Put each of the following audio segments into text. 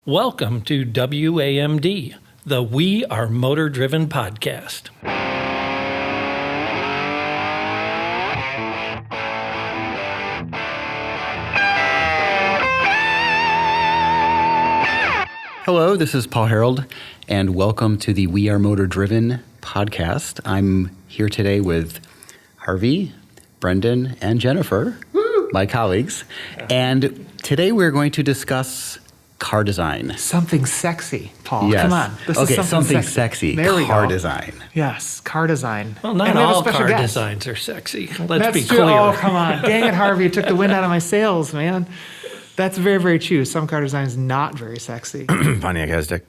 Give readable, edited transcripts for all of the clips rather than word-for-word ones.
Welcome to WAMD, the We Are Motor Driven podcast. Hello, this is Paul Harold, and welcome to the We Are Motor Driven podcast. I'm here today with Harvey, Brendan, and Jennifer, my colleagues, and today we're going to discuss car design. Something sexy, Paul. Yes. Come on. This is something sexy. There we car go. design. Yes, car design. Well, not And we have a all special car guest. designs are sexy. Let's That's be true. clear. Oh, come on. Dang it, Harvey. You took the wind out of my sails, man. That's very, very true. Some car design is not very sexy. Pontiac Aztec.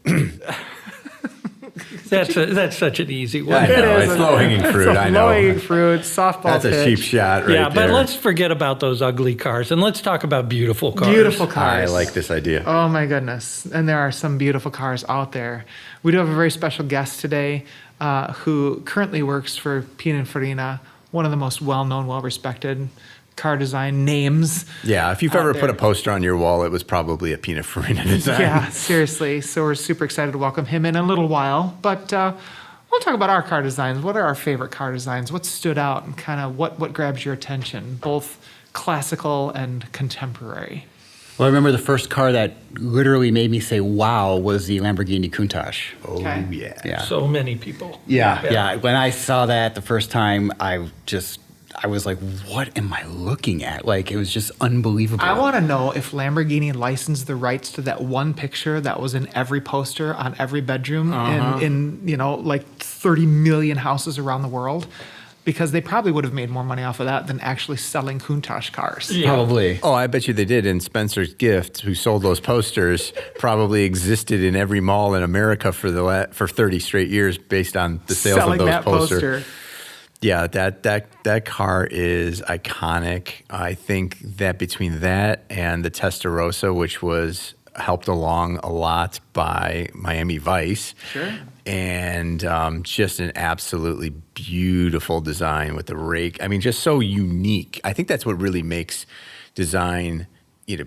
That's such an easy one. I know, It is it's low-hanging fruit, I know. Low-hanging fruit, softball That's a pitch. cheap shot right Yeah, there. but let's forget about those ugly cars and let's talk about beautiful cars. Beautiful I cars. like this idea. Oh my goodness. And there are some beautiful cars out there. We do have a very special guest today who currently works for Pininfarina, one of the most well-known, well-respected car design names. Yeah, if you've out ever there. put a poster on your wall, it was probably a Pininfarina design. Yeah, seriously. So we're super excited to welcome him in a little while. But we'll talk about our car designs. What are our favorite car designs? What stood out and kind of what grabs your attention, both classical and contemporary? Well, I remember the first car that literally made me say, wow, was the Lamborghini Countach. Oh, Okay. yeah. Yeah. So many people. Yeah. When I saw that the first time, I was like, what am I looking at? Like, it was just unbelievable. I want to know if Lamborghini licensed the rights to that one picture that was in every poster on every bedroom in like 30 million houses around the world, because they probably would have made more money off of that than actually selling Countach cars. Yeah. Probably. Oh, I bet you they did. And Spencer's Gift, who sold those posters, probably existed in every mall in America for 30 straight years based on the sales Selling of those that posters. poster. Yeah, that car is iconic. I think that between that and the Testarossa, which was helped along a lot by Miami Vice, Sure. and just an absolutely beautiful design with the rake. I mean, just so unique. I think that's what really makes design,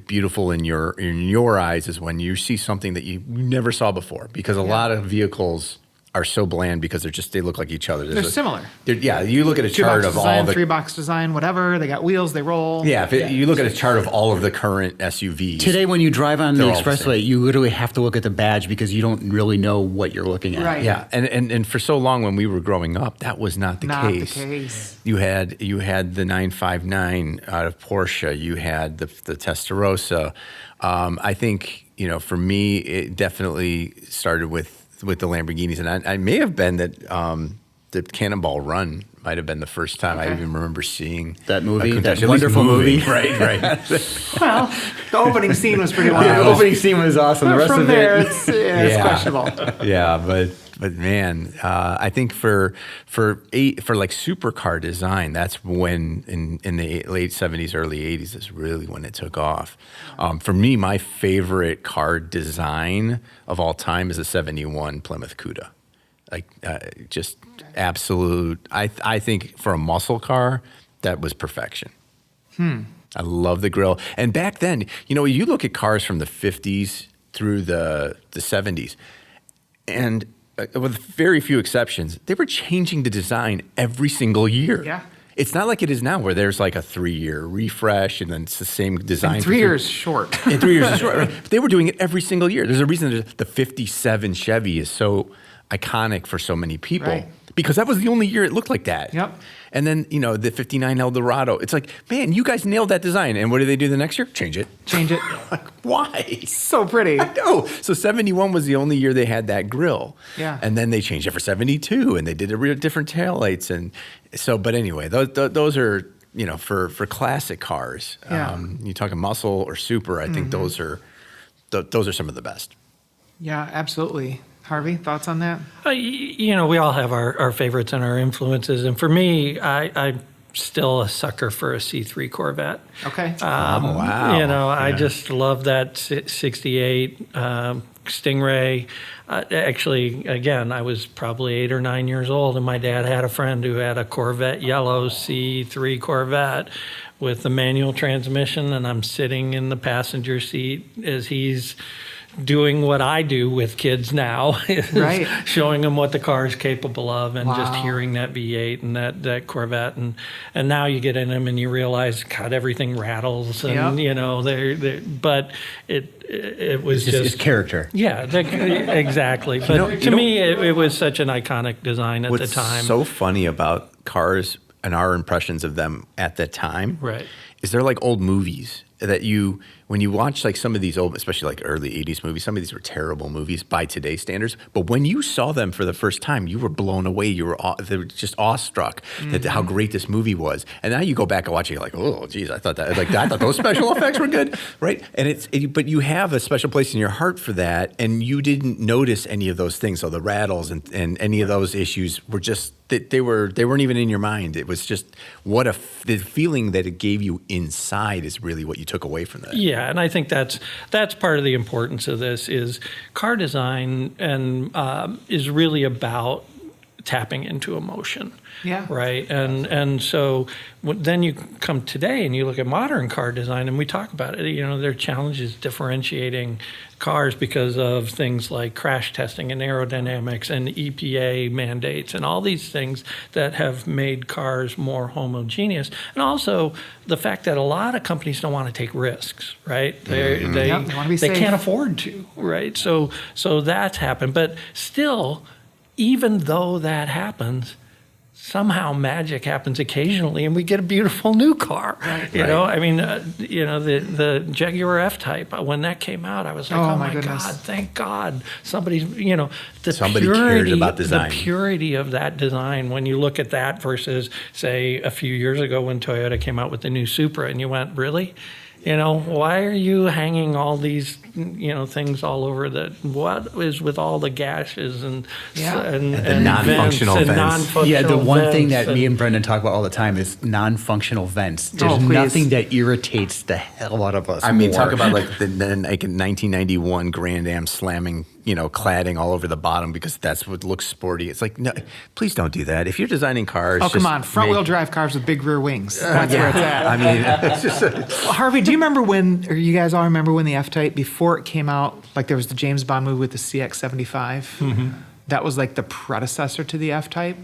beautiful in your eyes, is when you see something that you never saw before. Because a lot of vehicles are so bland because they look like each other. They're similar. You look at a chart Two-box of design, all the three-box design, whatever. They got wheels, they roll. Yeah, you look at a chart of all of the current SUVs. Today, when you drive on the They're all the expressway, same. you literally have to look at the badge because you don't really know what you're looking at. Right. Yeah, and for so long when we were growing up, that was not the Not case. the case. You had the 959 out of Porsche. You had the Testarossa. I think for me, it definitely started with the Lamborghinis, and I may have been that the Cannonball Run might have been the first time I Okay. even remember seeing That movie, a Countach, that at least wonderful movie. Right. Well, the opening scene was pretty The wild. opening scene was awesome. The But rest from of there, it. it's Yeah. questionable. Yeah, but man, I think for like supercar design, that's when in the late 70s, early 80s is really when it took off. For me, my favorite car design of all time is a 71 Plymouth Cuda. Like just absolute. I think for a muscle car, that was perfection. I love the grille. And back then, you look at cars from the 50s through the 70s, and with very few exceptions, they were changing the design every single year. Yeah. It's not like it is now where there's like a 3-year refresh and then it's the same design. And for 3 years short. In 3 years is short. Right? They were doing it every single year. There's a reason that the 57 Chevy is so iconic for so many people. Right. Because that was the only year it looked like that. Yep. And then, the 59 Eldorado. It's like, man, you guys nailed that design. And what do they do the next year? Change it. Change it. Like, why? So pretty. No. So 71 was the only year they had that grille. Yeah. And then they changed it for 72 and they did a real different taillights. And so, but anyway, those are, for classic cars. Yeah. You talking muscle or super, I think those are some of the best. Yeah, absolutely. Harvey, thoughts on that? We all have our favorites and our influences. And for me, I'm still a sucker for a C3 Corvette. Okay. Wow. I just love that 68 Stingray. Actually, again, I was probably 8 or 9 years old, and my dad had a friend who had a Corvette yellow C3 Corvette with the manual transmission, and I'm sitting in the passenger seat as he's doing what I do with kids now, is Right. showing them what the car is capable of, and just Wow. hearing that V8 and that Corvette, and now you get in them and you realize, God, everything rattles, and Yep. but it was It's just character. yeah, exactly. But to me, it was such an iconic design at the What's time. so funny about cars and our impressions of them at the time, Right. is they're like old movies that when you watch like some of these old, especially like early 80s movies, some of these were terrible movies by today's standards. But when you saw them for the first time, you were blown away. They were just awestruck at how great this movie was. And now you go back and watch it, you're like, oh, geez, I thought those special effects were good, right? And but you have a special place in your heart for that, and you didn't notice any of those things. So the rattles and any of those issues were just they weren't even in your mind. It was just the feeling that it gave you inside is really what you took away from that. Yeah, and I think that's part of the importance of this is car design, and is really about tapping into emotion. Yeah. Right. And so then you come today and you look at modern car design, and we talk about it. You know, there are challenges differentiating cars because of things like crash testing and aerodynamics and EPA mandates and all these things that have made cars more homogeneous. And also the fact that a lot of companies don't want to take risks, right? They Yep, they wanna be safe. can't afford to, right? So that's happened. But still, even though that happens, somehow magic happens occasionally, and we get a beautiful new car. You know, I mean, the Jaguar F-Type, when that came out, I was like, Oh, oh my my goodness. God, thank God, somebody's, Somebody cared about design. The purity of that design. When you look at that versus, say, a few years ago when Toyota came out with the new Supra, and you went, really? Why are you hanging all these, things all over what is with all the gashes and Yeah. and the non-functional vents and vents. non-functional Yeah, the one thing vents that me and- and Brendan talk about all the time is non-functional vents. There's Oh, please. nothing that irritates the hell out of us. I mean, more. talk about like a 1991 Grand Am slamming, cladding all over the bottom because that's what looks sporty. It's like, no, please don't do that. If you're designing cars, Oh, come just on. Front wheel make- drive cars with big rear wings. That's where it's at. I mean, it's just Harvey, do you remember or you guys all remember when the F-Type, before it came out, like there was the James Bond movie with the CX-75? That was like the predecessor to the F-Type.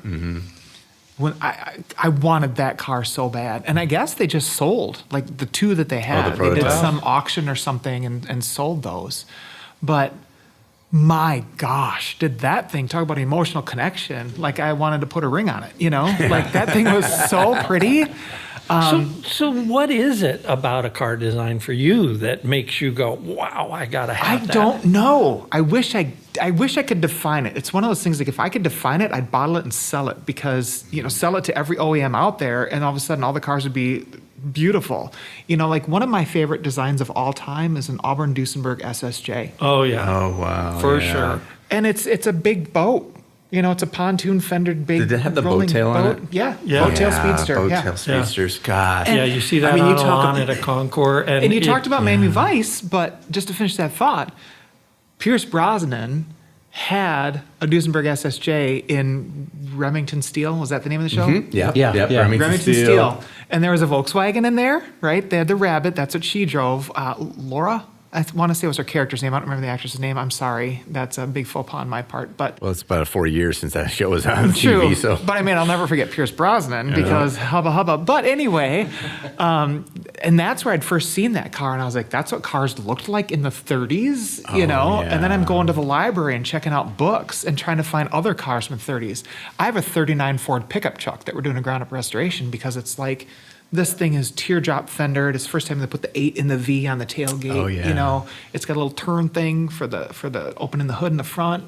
When I wanted that car so bad. And I guess they just sold, like the two that they had. They did prototypes. some auction or something and sold those. But my gosh, did that thing, talk about emotional connection, like I wanted to put a ring on it, Like that thing was so pretty. So what is it about a car design for you that makes you go, wow, I gotta I have that? don't know. I wish I could define it. It's one of those things like if I could define it, I'd bottle it and sell it because, sell it to every OEM out there and all of a sudden all the cars would be beautiful. Like one of my favorite designs of all time is an Auburn Duesenberg SSJ. Oh yeah. oh wow, For yeah. sure. And it's a big boat. It's a pontoon fendered big Did it have the boat rolling tail on boat. it? Yeah. Yeah. Boat tail speedster. Boat yeah. tail speedsters. God. Yeah, you see that I mean, on you a talk lawn about- at a Concours. And you talked about Miami Vice, but just to finish that thought, Pierce Brosnan had a Duesenberg SSJ in Remington Steel. Was that the name of the show? Yeah, Yeah, yeah. Remington Steel. And there was a Volkswagen in there, right? They had the Rabbit. That's what she drove. Laura, I want to say was her character's name. I don't remember the actress's name. I'm sorry. That's a big faux pas on my part. But Well, it's about 4 years since that show was on true. TV. So But I mean, I'll never forget Pierce Brosnan because hubba hubba. But anyway, and that's where I'd first seen that car, and I was like, that's what cars looked like in the 30s, you know? And then I'm going to the library and checking out books and trying to find other cars from the 30s. I have a 39 Ford pickup truck that we're doing a ground up restoration because it's like, this thing is teardrop fendered. It's the first time they put the 8 in the V on the tailgate. Oh, yeah. You know, it's got a little turn thing for the opening the hood in the front.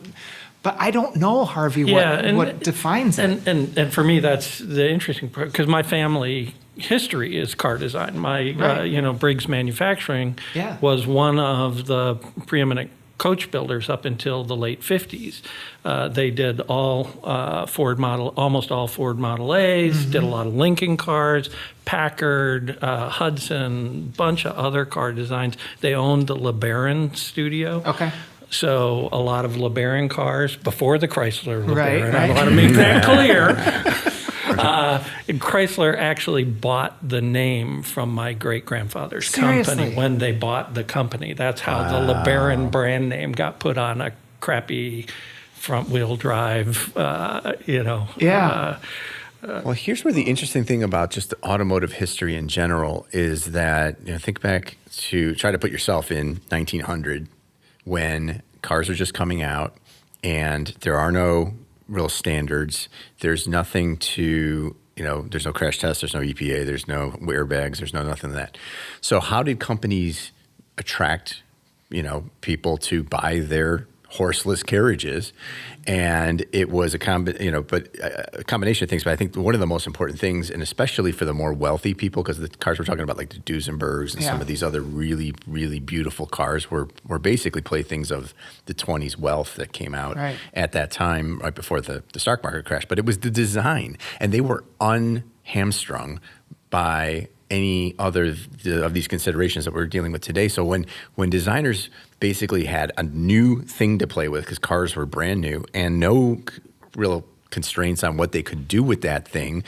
But I don't know, Harvey, what defines it. And for me, that's the interesting part because my family history is car design. My, Right. Briggs Manufacturing Yeah. was one of the preeminent coach builders up until the late 50s. They did almost all Ford Model A's, Mm-hmm. did a lot of Lincoln cars, Packard, Hudson, bunch of other car designs. They owned the LeBaron studio. Okay. So a lot of LeBaron cars before the Chrysler LeBaron. Right, I right. want to make that clear. Chrysler actually bought the name from my great-grandfather's Seriously? company when they bought the company. That's how the LeBaron brand name got put on a crappy front-wheel drive, Yeah. Well, here's where the interesting thing about just the automotive history in general is that, think back to try to put yourself in 1900 when cars are just coming out and there are no real standards. There's nothing to, there's no crash test, there's no EPA, there's no airbags, there's no nothing of that. So how did companies attract, people to buy their horseless carriages? And it was a combination of things. But I think one of the most important things, and especially for the more wealthy people, because the cars we're talking about, like the Duesenbergs and some of these other really, really beautiful cars, were basically playthings of the 20s wealth that came out at that time, right before the stock market crash. But it was the design, and they were unhamstrung by any other of these considerations that we're dealing with today. So when designers basically had a new thing to play with, because cars were brand new and no real constraints on what they could do with that thing,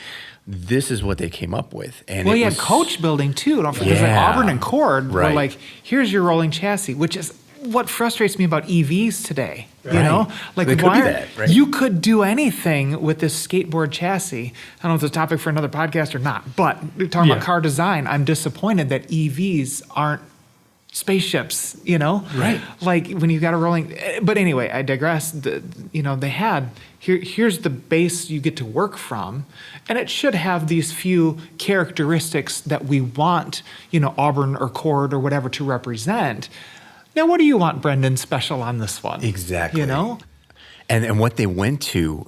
this is what they came up with. And Well, you had coach building too. Don't forget, like Auburn and Cord were Right. like, here's your rolling chassis, which is what frustrates me about EVs today. Right. Like They could why be that, right? you could do anything with this skateboard chassis. I don't know if it's a topic for another podcast or not, but we're talking about car design. I'm disappointed that EVs aren't spaceships, Right. Like when you got a rolling, but anyway, I digress. They had, here's the base you get to work from, and it should have these few characteristics that we want, Auburn or Cord or whatever to represent. Now, what do you want, Brendan, special on this one? Exactly. And what they went to,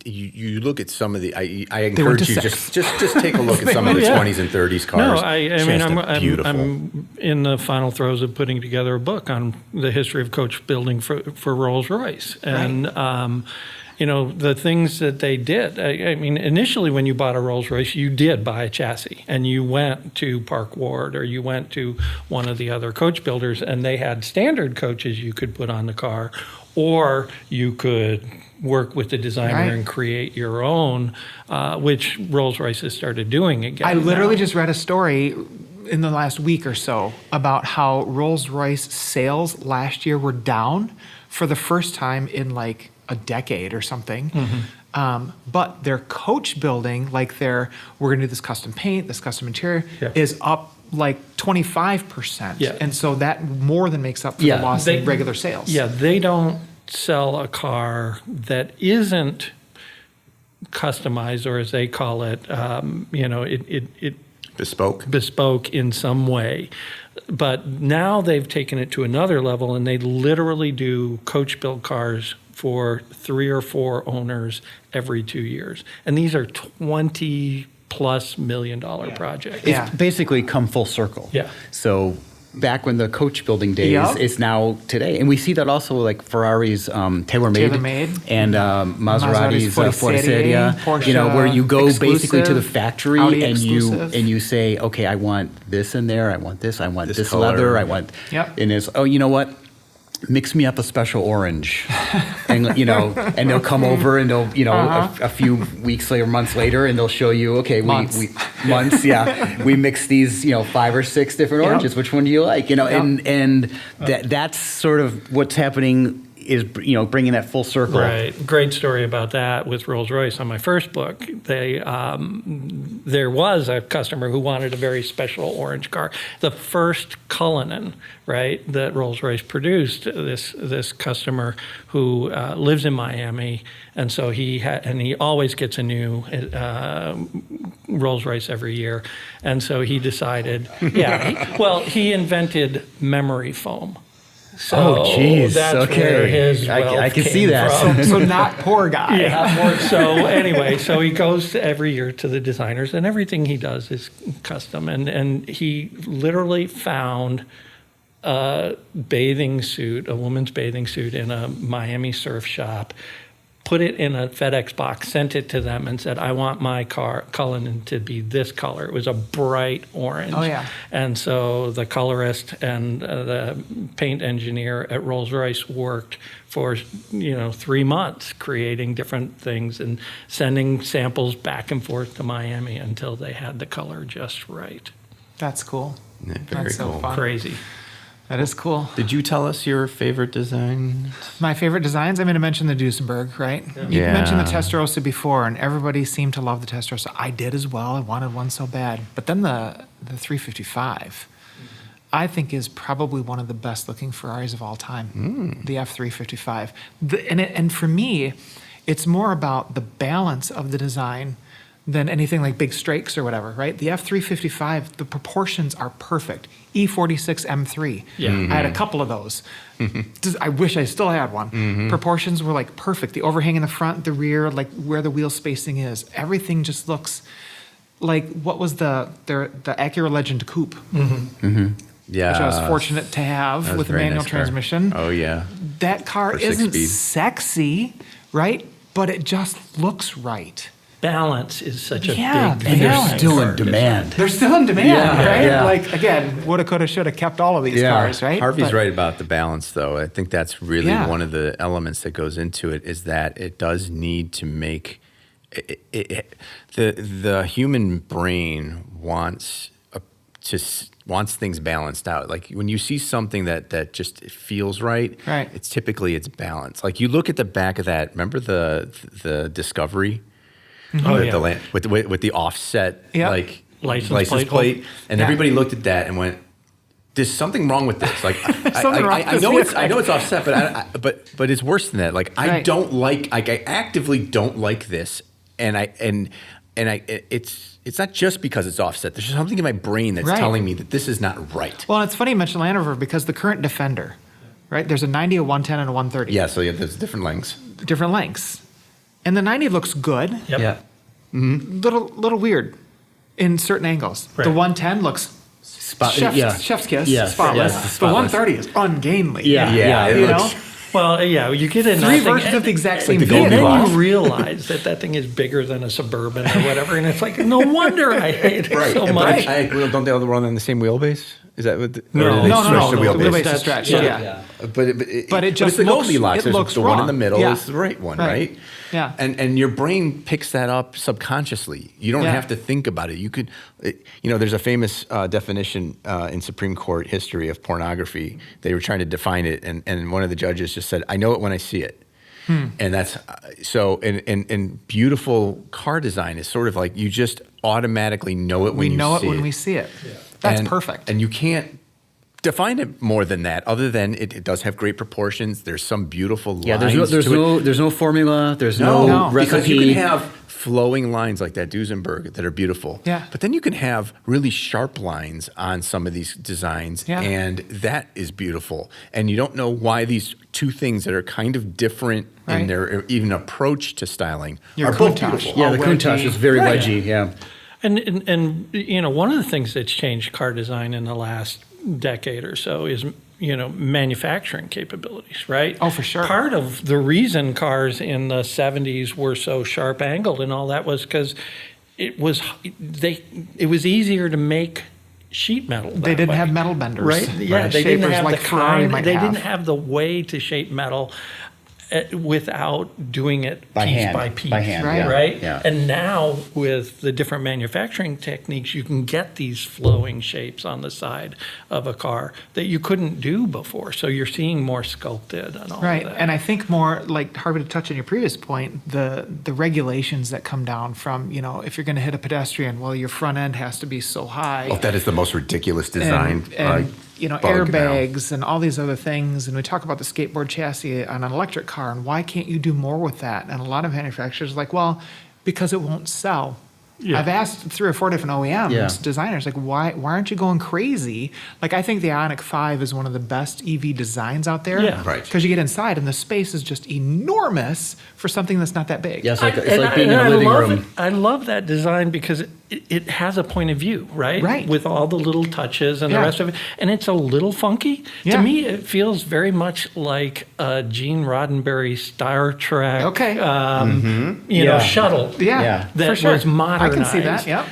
you look at some of the, I encourage you just take a look at some of the 20s and 30s cars. No, I Just mean, beautiful. I'm in the final throes of putting together a book on the history of coach building for Rolls-Royce. And, the things that they did. I mean, initially when you bought a Rolls-Royce, you did buy a chassis and you went to Park Ward or you went to one of the other coach builders and they had standard coaches you could put on the car, or you could work with the designer and create your own, which Rolls-Royce has started doing again. I literally just read a story in the last week or so about how Rolls-Royce sales last year were down for the first time in like a decade or something. But their coach building, we're going to do this custom paint, this custom interior, is up like 25%. Yeah. And so that more than makes up for the loss in regular sales. Yeah, they don't sell a car that isn't customized, or as they call it, it bespoke in some way. But now they've taken it to another level, and they literally do coach build cars for 3 or 4 owners every 2 years, and these are $20+ million projects. It's basically come full circle. Yeah. So back when the coach building days is now today. And we see that also like Ferrari's TaylorMade and Maserati's Forte Serie, Porsche where you go exclusive, basically to the factory Audi and exclusive. you say, okay, I want this in there, I want this color. leather, I want, and it's, oh, you know what? Mix me up a special orange, and and they'll come over and they'll a few weeks later, months later, and they'll show you, okay, we mix these 5 or 6 different oranges. Which one do you like? And that's sort of what's happening. Is bringing that full circle. Right. Great story about that with Rolls-Royce. On my first book, there was a customer who wanted a very special orange car. The first Cullinan, right, that Rolls-Royce produced. This customer who lives in Miami, and so he always gets a new Rolls-Royce every year, and so he decided, he invented memory foam. So that's where his wealth I can came see that. from. So not poor guy. So anyway, so he goes every year to the designers, and everything he does is custom. And he literally found a bathing suit, a woman's bathing suit in a Miami surf shop, put it in a FedEx box, sent it to them, and said, I want my Cullinan to be this color. It was a bright orange. Oh, yeah. And so the colorist and the paint engineer at Rolls-Royce worked for 3 months creating different things and sending samples back and forth to Miami until they had the color just right. That's cool. Yeah, very That's so cool. fun. Crazy. That is cool. Did you tell us your favorite design? My favorite designs, I'm going to mention the Duesenberg, right? You Yeah. mentioned the Testarossa before, and everybody seemed to love the Testarossa. I did as well. I wanted one so bad. But then the 355, I think is probably one of the best looking Ferraris of all time, the F355. And for me, it's more about the balance of the design than anything like big strakes or whatever, right? The F355, the proportions are perfect. E46 M3. Yeah. I had a couple of those. I wish I still had one. Proportions were like perfect. The overhang in the front, the rear, like where the wheel spacing is. Everything just looks like what was the Acura Legend Coupe, Yeah. which I was fortunate to have That was with a very manual nice car. transmission. Oh, yeah. That car For isn't 6-speed. sexy, right? But it just looks right. Balance is such a Yeah, big and thing. they're in still car in demand. They're still in demand, Yeah, right? yeah. Like, again, woulda, coulda, shoulda kept all of these cars, right? Harvey's But- right about the balance, though. I think that's really Yeah. one of the elements that goes into it is that it does need to make the human brain wants wants things balanced out. Like when you see something that just feels right, Right. it's typically it's balanced. Like you look at the back of that. Remember the Discovery. Oh, With yeah. with the offset Yep. like License plate. and Yeah. everybody looked at that and went, "There's something wrong with this." Like Something wrong with I this know vehicle. I know it's offset, but it's worse than that. Like I Right. don't like I actively don't like this, and it's not just because it's offset. There's something in my brain that's Right. telling me that this is not right. Well, it's funny you mentioned Land Rover because the current Defender, right? There's a 90, a 110, and a 130. Yeah, so yeah, there's different lengths. Different lengths. And the 90 looks good. Yep. Yeah. Little weird in certain angles. Right. The 110 looks chef's kiss, Yeah, spotless. yeah, The spotless. 130 is ungainly. Yeah. Yeah, it You looks- know? Well, yeah, you get in Three that thing, versions of the exact same the vehicle. and then Goldilocks. you realize that thing is bigger than a Suburban or whatever, and it's like, no wonder I hate it so and much. well, don't they all run on the same wheelbase? Is that what? No. or do they No, stretch the the wheelbase? wheelbase is That's- stretched. yeah. Yeah. But it just it's the looks- Goldilocks. it There's looks the one in wrong. the middle Yeah. is the right one, Right. right? Yeah. And your brain picks that up subconsciously. You don't Yeah. have to think about it. You could, there's a famous definition in Supreme Court history of pornography. They were trying to define it, and one of the judges just said, "I know it when I see it." And that's so. And beautiful car design is sort of like you just automatically know it when We you know it see when we see it. That's And- perfect. And you can't define it more than that, other than it does have great proportions. There's some beautiful lines. Yeah, there's to it. there's no formula. There's No. no, recipe. because you can have flowing lines like that Duesenberg that are beautiful. Yeah. But then you can have really sharp lines on some of these designs, Yeah. and that is beautiful. And you don't know why these two things that are kind of different Right. in their even approach to styling Your are both Countach. beautiful. yeah, the Wedgie. Countach is very Right. wedgy. Yeah. And one of the things that's changed car design in the last decade or so is manufacturing capabilities, right? Oh, for sure. Part of the reason cars in the 70s were so sharp angled and all that was because it was easier to make sheet metal. They that didn't way. have metal benders. Right? Yeah, Right. they didn't Shapers have like the Ferrari kind. might They have. didn't have the way to shape metal without doing it By piece hand. by piece. By hand, Right. yeah. Right? Yeah. And now with the different manufacturing techniques, you can get these flowing shapes on the side of a car that you couldn't do before. So you're seeing more sculpted and all Right, of that. and I think more like Harvey, to touch on your previous point, the regulations that come down from if you're going to hit a pedestrian, well, your front end has to be so high, Oh, that is the most ridiculous design. and bug now. airbags and all these other things. And we talk about the skateboard chassis on an electric car, and why can't you do more with that? And a lot of manufacturers are like, well, because it won't sell. Yeah. I've asked 3 or 4 different OEMs, Yeah. designers, like, why aren't you going crazy? Like, I think the Ioniq 5 is one of the best EV designs out there. Yeah. Right. Because you get inside and the space is just enormous for something that's not that big. Yeah, it's like And being in a living love room. it. I love that design because it has a point of view, right? Right. With all the little touches and the Yeah. rest of it. And it's a little funky. Yeah. To me, it feels very much like a Gene Roddenberry Star Trek, Okay. Yeah. shuttle. Yeah, Yeah. That for sure. was modernized. I can see that. Yep.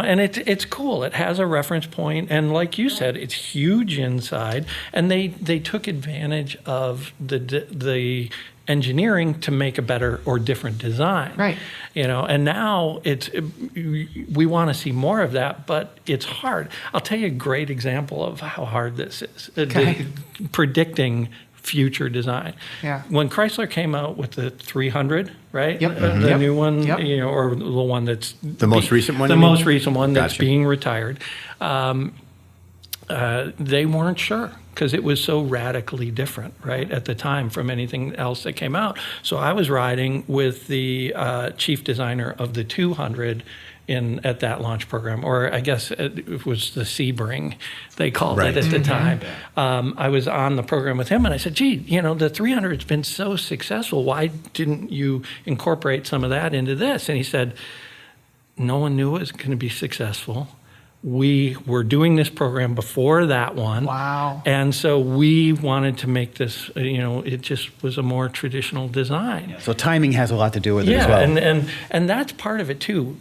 And it's cool. It has a reference point, and like you said, it's huge inside. And they took advantage of the engineering to make a better or different design. Right. And now we want to see more of that, but it's hard. I'll tell you a great example of how hard this is. Okay. Predicting future design. Yeah. When Chrysler came out with the 300, right? Yep. The Yep. new one, Yep. or the one that's The most recent one, The you mean? most recent one that's Gotcha. being retired. They weren't sure because it was so radically different, right, at the time from anything else that came out. So I was riding with the chief designer of the 200 at that launch program, or I guess it was the Sebring, they called Right. it at the time. I was on the program with him, and I said, gee, the 300's been so successful. Why didn't you incorporate some of that into this? And he said, no one knew it was going to be successful. We were doing this program before that one. Wow. And so we wanted to make this, it just was a more traditional design. So timing has a lot to do with it Yeah, as well. and that's part of it too.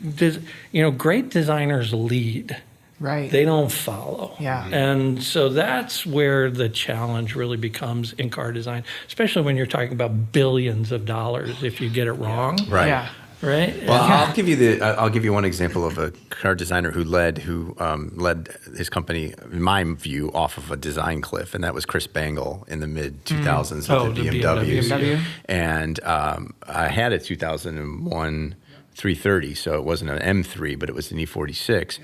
Great designers lead. Right. They don't follow. Yeah. And so that's where the challenge really becomes in car design, especially when you're talking about billions of dollars if you get it wrong. Right. Yeah. Right? Well, I'll give you one example of a car designer who led his company, in my view, off of a design cliff, and that was Chris Bangle in the mid 2000s Oh, with the the BMWs. BMW. And I had a 2001 330, so it wasn't an M3, but it was an E46.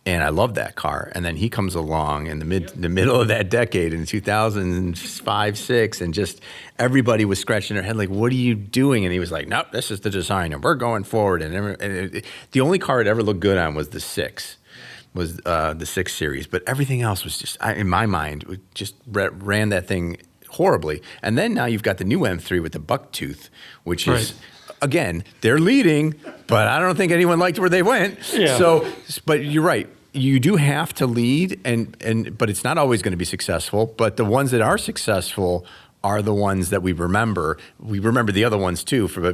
And I loved that car. And then he comes along in the middle of that decade in 2005, 6, and just everybody was scratching their head like, what are you doing? And he was like, nope, this is the design, and we're going forward. The only car it ever looked good on was the 6, was the 6 Series. But everything else was just, in my mind, just ran that thing horribly. And then now you've got the new M3 with the bucktooth, which is... Right. Again, they're leading, but I don't think anyone liked where they went. Yeah. So, but you're right. You do have to lead, but it's not always going to be successful. But the ones that are successful are the ones that we remember. We remember the other ones too for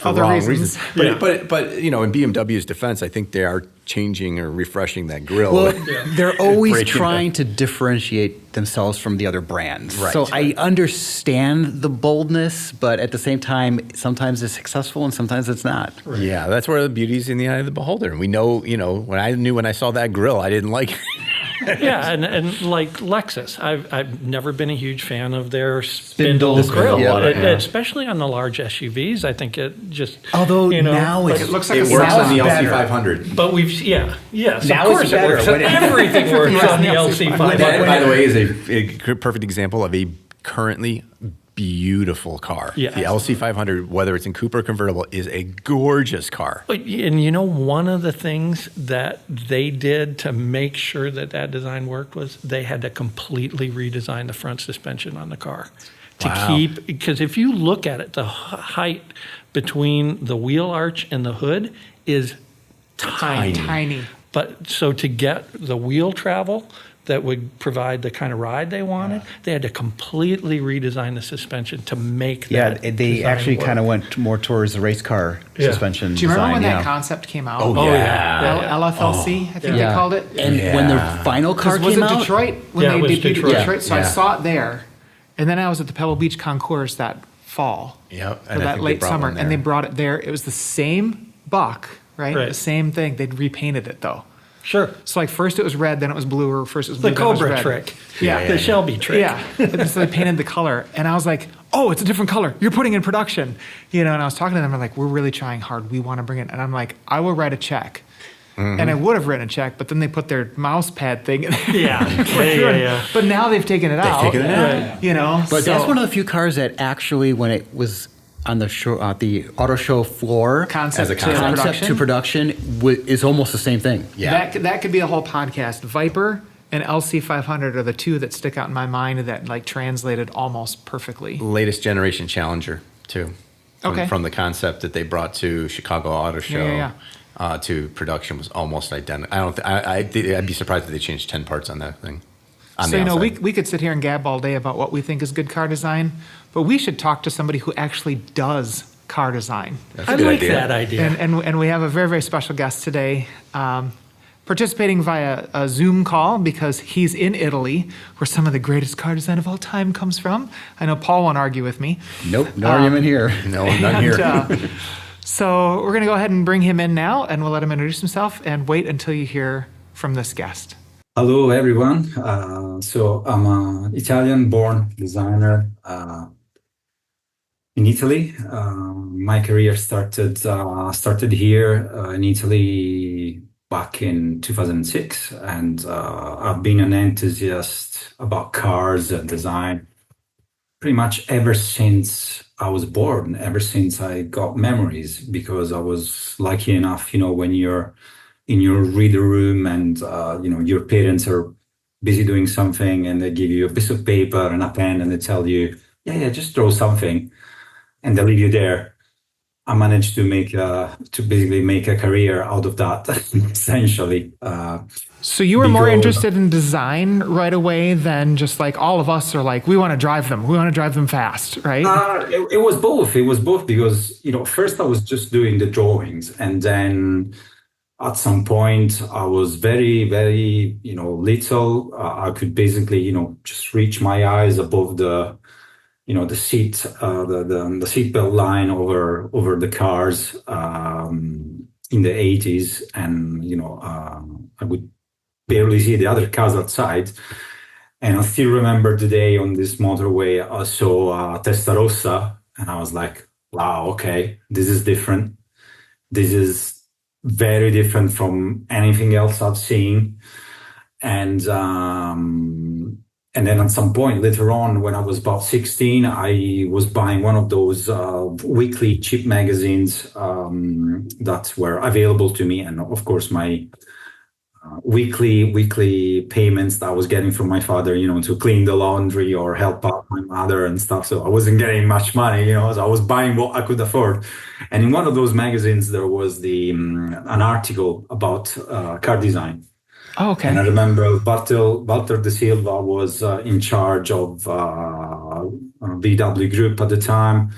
Other wrong reasons. reasons. But in BMW's defense, I think they are changing or refreshing that grille. Well, they're always Breaking trying to differentiate themselves from the other brands. Right. So I understand the boldness, but at the same time, sometimes it's successful and sometimes it's not. Yeah, that's where the beauty's in the eye of the beholder. And we know, when I saw that grill, I didn't like it. Yeah, and like Lexus, I've never been a huge fan of their Spindle spindle grill, grill, yeah. especially on the large SUVs. I think it just Although now but it's- It looks like It a works on the salad. LC500. But yes, Now of course it's better. it works. When it- Everything works on the LC500. That, by the way, is a perfect example of a currently beautiful car. Yes. The LC500, whether it's in coupe or convertible, is a gorgeous car. And one of the things that they did to make sure that design worked was they had to completely redesign the front suspension on the car to Wow. because if you look at it, the height between the wheel arch and the hood is tiny. Tiny. But so to get the wheel travel that would provide the kind of ride they wanted, they had to completely redesign the suspension to make Yeah, that. they design actually work. kind of went more towards the race car Yeah. suspension Do you remember design. when yeah. that concept came out? Oh, yeah. LFLC, I think Yeah. they called it. And when the Yeah. final car Because was came it out, Detroit when Yeah, they it was debuted Detroit. Detroit? So I Yeah. saw it there, and then I was at the Pebble Beach Concours that fall. Yep, for and I that think they late brought summer, one and they there. brought it there. It was the same buck, right? Right. The same thing. They'd repainted it though. Sure. So like first it was red, then it was blue, or first it was blue, The then it was Cobra red. trick. Yeah. The Shelby trick. Yeah. And so they painted the color, and I was like, "Oh, it's a different color. You're putting in production," And I was talking to them, and like, "We're really trying hard. We want to bring it." And I'm like, "I will write a check." And I would have written a check, but then they put their mouse pad thing in there. Yeah. But now they've taken it out. taken it out. But so- that's one of the few cars that actually, when it was on the show, the auto show floor, Concept As a to concept to production, is almost the same thing. Yeah. That could be a whole podcast. Viper and LC500 are the two that stick out in my mind that like translated almost perfectly. Latest generation Challenger, too. Okay. From the concept that they brought to Chicago Auto Show. Yeah. to production was almost identical. I'd be surprised if they changed 10 parts on that thing. On So, the you know, outside. we could sit here and gab all day about what we think is good car design, but we should talk to somebody who actually does car design. That's a I good like idea. that idea. And we have a very, very special guest today, participating via a Zoom call because he's in Italy, where some of the greatest car design of all time comes from. I know Paul won't argue with me. Nope, no argument here. No, none here. So we're going to go ahead and bring him in now, and we'll let him introduce himself and wait until you hear from this guest. Hello, everyone. So I'm an Italian-born designer in Italy. My career started here in Italy back in 2006, and I've been an enthusiast about cars and design pretty much ever since I was born, ever since I got memories, because I was lucky enough, when you're in your reader room and your parents are busy doing something and they give you a piece of paper and a pen and they tell you, yeah, just draw something, and they leave you there. I managed to basically make a career out of that, essentially. So you were more Because- interested in design right away than just like all of us are like, we want to drive them. We want to drive them fast, right? It was both. It was both because, first I was just doing the drawings, and then at some point I was very, very, little. I could basically, just reach my eyes above the seat, the seatbelt line over the cars in the 80s, and I would barely see the other cars outside. And I still remember the day on this motorway I saw Testarossa, and I was like, wow, okay, this is different. This is very different from anything else I've seen. And then at some point later on, when I was about 16, I was buying one of those weekly cheap magazines that were available to me. And of course, my weekly payments that I was getting from my father, to clean the laundry or help out my mother and stuff. So I wasn't getting much money, so I was buying what I could afford. And in one of those magazines, there was an article about car design. Oh, okay. And I remember Walter de Silva was in charge of VW Group at the time.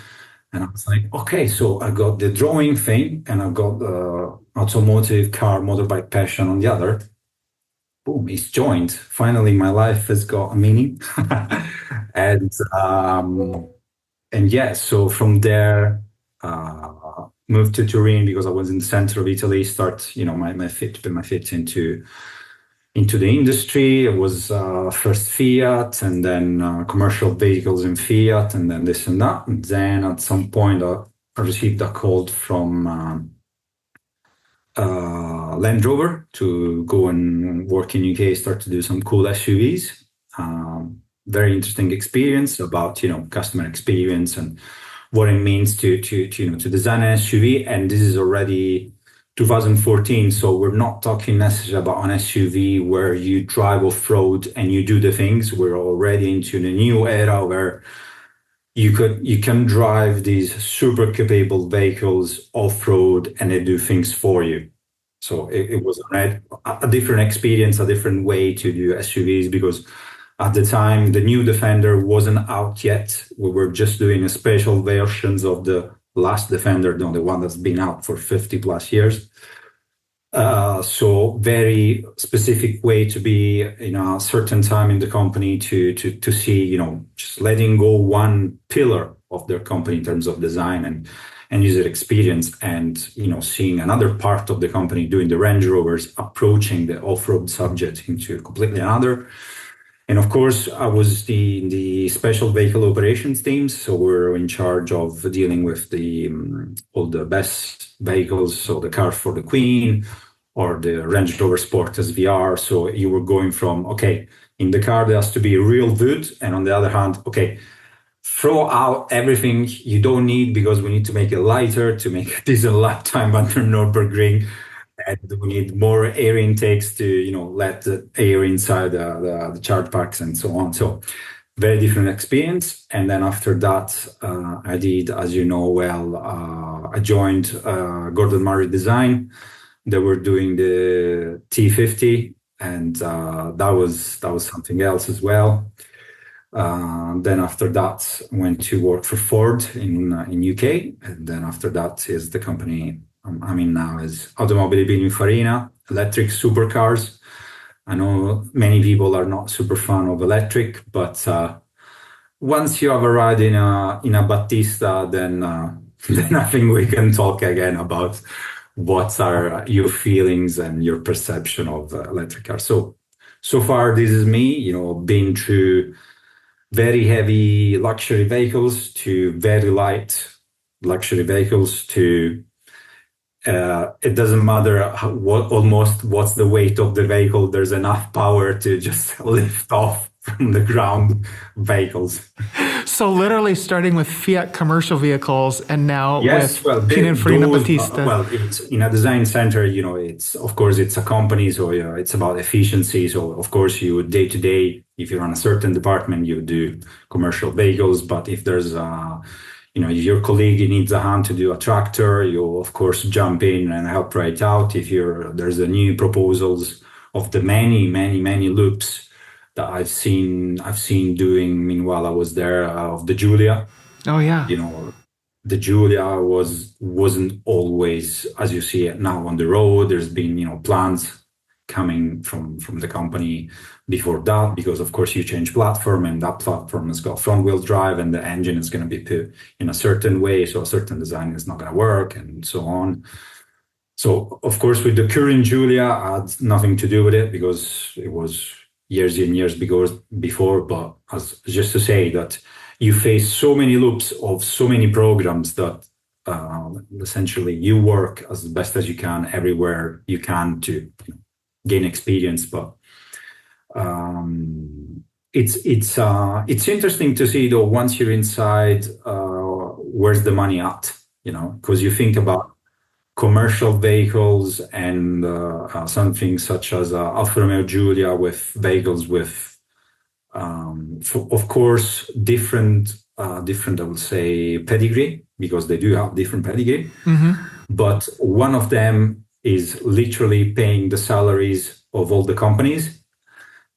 And I was like, okay, so I got the drawing thing and I got the automotive car motorbike passion on the other. Boom, it's joined. Finally, my life has got a meaning. and yeah, so from there, moved to Turin because I was in the center of Italy, start, my feet into the industry. It was first Fiat and then commercial vehicles in Fiat and then this and that. And then at some point I received a call from Land Rover to go and work in UK, start to do some cool SUVs. Very interesting experience about, customer experience and what it means to design an SUV. And this is already 2014, so we're not talking necessarily about an SUV where you drive off-road and you do the things. We're already into the new era where you can drive these super capable vehicles off-road and they do things for you. So it was a different experience, a different way to do SUVs, because at the time the new Defender wasn't out yet. We were just doing special versions of the last Defender, the one that's been out for 50 plus years. So very specific way to be in a certain time in the company to see, just letting go one pillar of their company in terms of design and user experience, and, seeing another part of the company doing the Range Rovers, approaching the off-road subject into completely another. And of course, I was the special vehicle operations teams, so we're in charge of dealing with all the best vehicles, so the car for the Queen or the Range Rover Sport SVR. So you were going from, okay, in the car there has to be real wood, and on the other hand, okay, throw out everything you don't need because we need to make it lighter to make a decent lap time under Nürburgring. And we need more air intakes to, let the air inside the charge packs and so on. So very different experience. And then after that, I did, as you know well, I joined Gordon Murray Design they were doing the T50, and that was something else as well. Then after that, I went to work for Ford in UK, and then after that is the company I'm in now is Automobili Pininfarina, electric supercars. I know many people are not super fan of electric, but once you have a ride in a Battista, then then I think we can talk again about what are your feelings and your perception of electric cars. So far, this is me, been through very heavy luxury vehicles to very light luxury vehicles to it doesn't matter what's the weight of the vehicle. There's enough power to just lift off from the ground vehicles. So literally starting with Fiat commercial vehicles and now Yes, with Pininfarina Battista. It's in a design center, it's of course it's a company, so it's about efficiency. So of course you day to day, if you're on a certain department, you do commercial vehicles. But if there's if your colleague needs a hand to do a tractor, you of course jump in and help right out. If there's a new proposals of the many loops that I've seen doing meanwhile I was there of the Giulia. Oh yeah. The Giulia wasn't always as you see it now on the road. There's been plans coming from the company before that, because of course you change platform and that platform has got front wheel drive and the engine is going to be put in a certain way, so a certain design is not going to work and so on. So of course with the current Giulia I had nothing to do with it because it was years and years before, but as just to say that you face so many loops of so many programs that essentially you work as best as you can everywhere you can to gain experience. But it's interesting to see though once you're inside where's the money at, because you think about commercial vehicles and something such as Alfa Romeo Giulia with vehicles with, of course, different, I would say, pedigree, because they do have different pedigree. Mm-hmm. But one of them is literally paying the salaries of all the companies.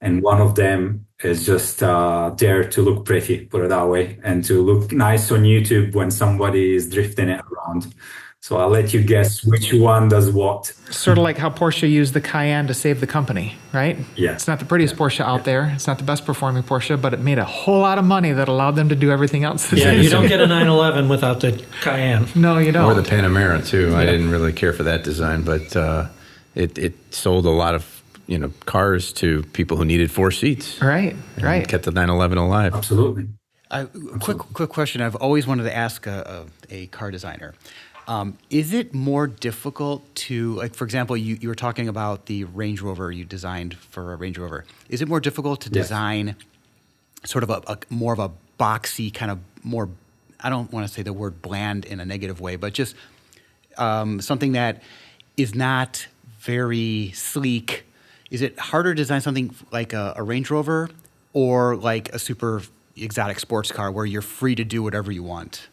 And one of them is just there to look pretty, put it that way, and to look nice on YouTube when somebody is drifting it around. So I'll let you guess which one does what. Sort of like how Porsche used the Cayenne to save the company, right? Yeah. It's not the prettiest Porsche out there. It's not the best performing Porsche, but it made a whole lot of money that allowed them to do everything else. Yeah, you don't get a 911 without the Cayenne. No, you don't. Or the Panamera too. I didn't really care for that design, but it sold a lot of cars to people who needed 4 seats. Right, And right. kept the 911 alive. Absolutely. Quick question. I've always wanted to ask a car designer. Is it more difficult to, like, for example, you were talking about the Range Rover you designed for a Range Rover. Is it more difficult to design sort of a more of a boxy kind of more, I don't want to say the word bland in a negative way, but just something that is not very sleek? Is it harder to design something like a Range Rover or like a super exotic sports car where you're free to do whatever you want?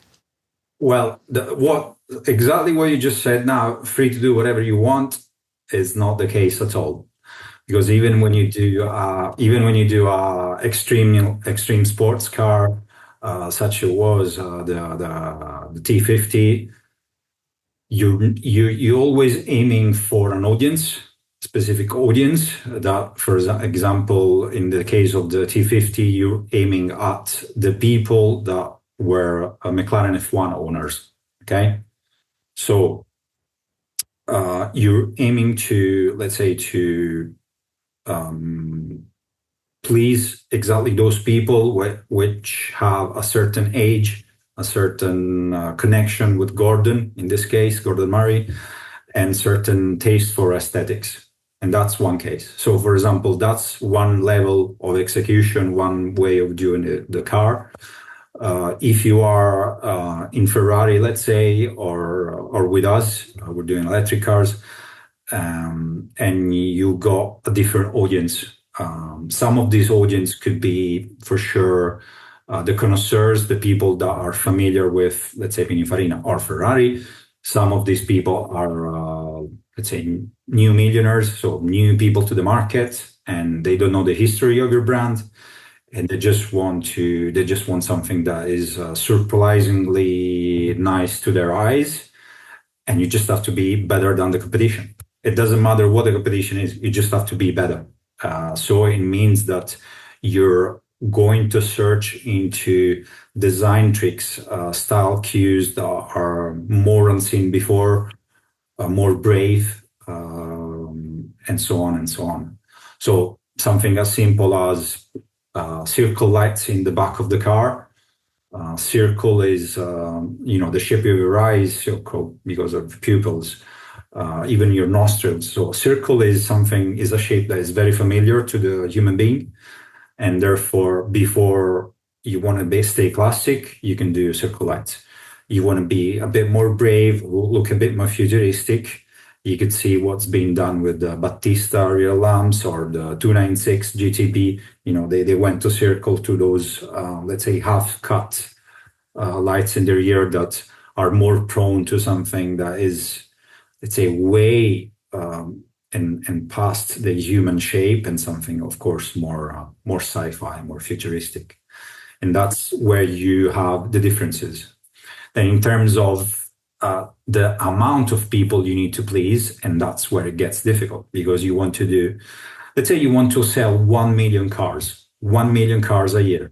Well, exactly what you just said now, free to do whatever you want, is not the case at all. Because even when you do a extreme sports car, such as was the T50, you're always aiming for an audience, specific audience. That, for example, in the case of the T50, you're aiming at the people that were McLaren F1 owners. Okay, so you're aiming to, let's say, to please exactly those people which have a certain age, a certain connection with Gordon, in this case, Gordon Murray, and certain taste for aesthetics. And that's one case. So, for example, that's one level of execution, one way of doing the car. If you are in Ferrari, let's say, or with us, we're doing electric cars, and you got a different audience. Some of this audience could be, for sure, the connoisseurs, the people that are familiar with, let's say, Pininfarina or Ferrari. Some of these people are let's say, new millionaires, so new people to the market, and they don't know the history of your brand, and they just want something that is surprisingly nice to their eyes, and you just have to be better than the competition. It doesn't matter what the competition is, you just have to be better. So it means that you're going to search into design tricks, style cues that are more unseen before, more brave, and so on and so on. So something as simple as circle lights in the back of the car. Circle is, the shape of your eye is circle because of pupils, even your nostrils. So circle is a shape that is very familiar to the human being. And therefore, before you want to stay classic, you can do circle lights. You want to be a bit more brave, look a bit more futuristic. You could see what's being done with the Battista rear lamps or the 296 GTB. They went to circle to those, let's say, half-cut lights in their rear that are more prone to something that is, let's say, way and past the human shape, and something, of course, more sci-fi, more futuristic. And that's where you have the differences. Then in terms of the amount of people you need to please, and that's where it gets difficult, because you want to do, let's say you want to sell 1 million cars a year.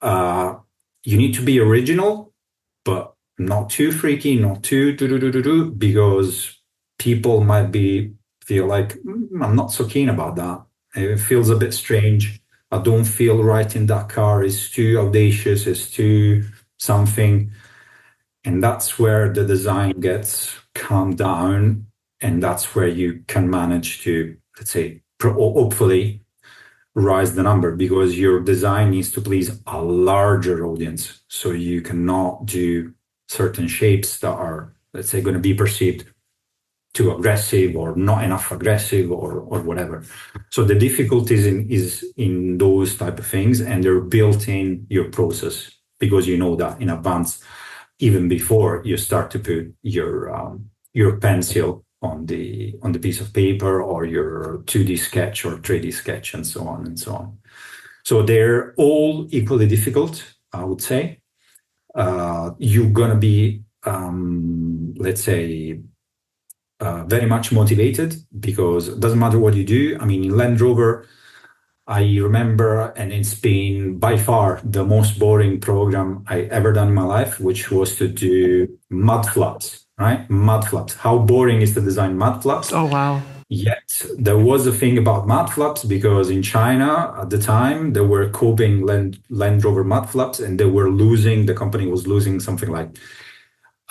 You need to be original, but not too freaky, not too because people might feel like, I'm not so keen about that. It feels a bit strange. I don't feel right in that car. It's too audacious. It's too something. And that's where the design gets calmed down. And that's where you can manage to, let's say, hopefully rise the number, because your design needs to please a larger audience. So you cannot do certain shapes that are, let's say, going to be perceived too aggressive or not enough aggressive or whatever. So the difficulties is in those type of things, and they're built in your process, because you know that in advance, even before you start to put your pencil on the piece of paper, or your 2D sketch or 3D sketch, and so on and so on. So they're all equally difficult, I would say. You're gonna be, let's say, very much motivated, because it doesn't matter what you do. I mean, in Land Rover, I remember, and it's been by far the most boring program I ever done in my life, which was to do mud flaps, right? Mud flaps. How boring is to design mud flaps? Oh, wow. Yet there was a thing about mud flaps, because in China at the time, they were copying Land Rover mud flaps, and the company was losing something like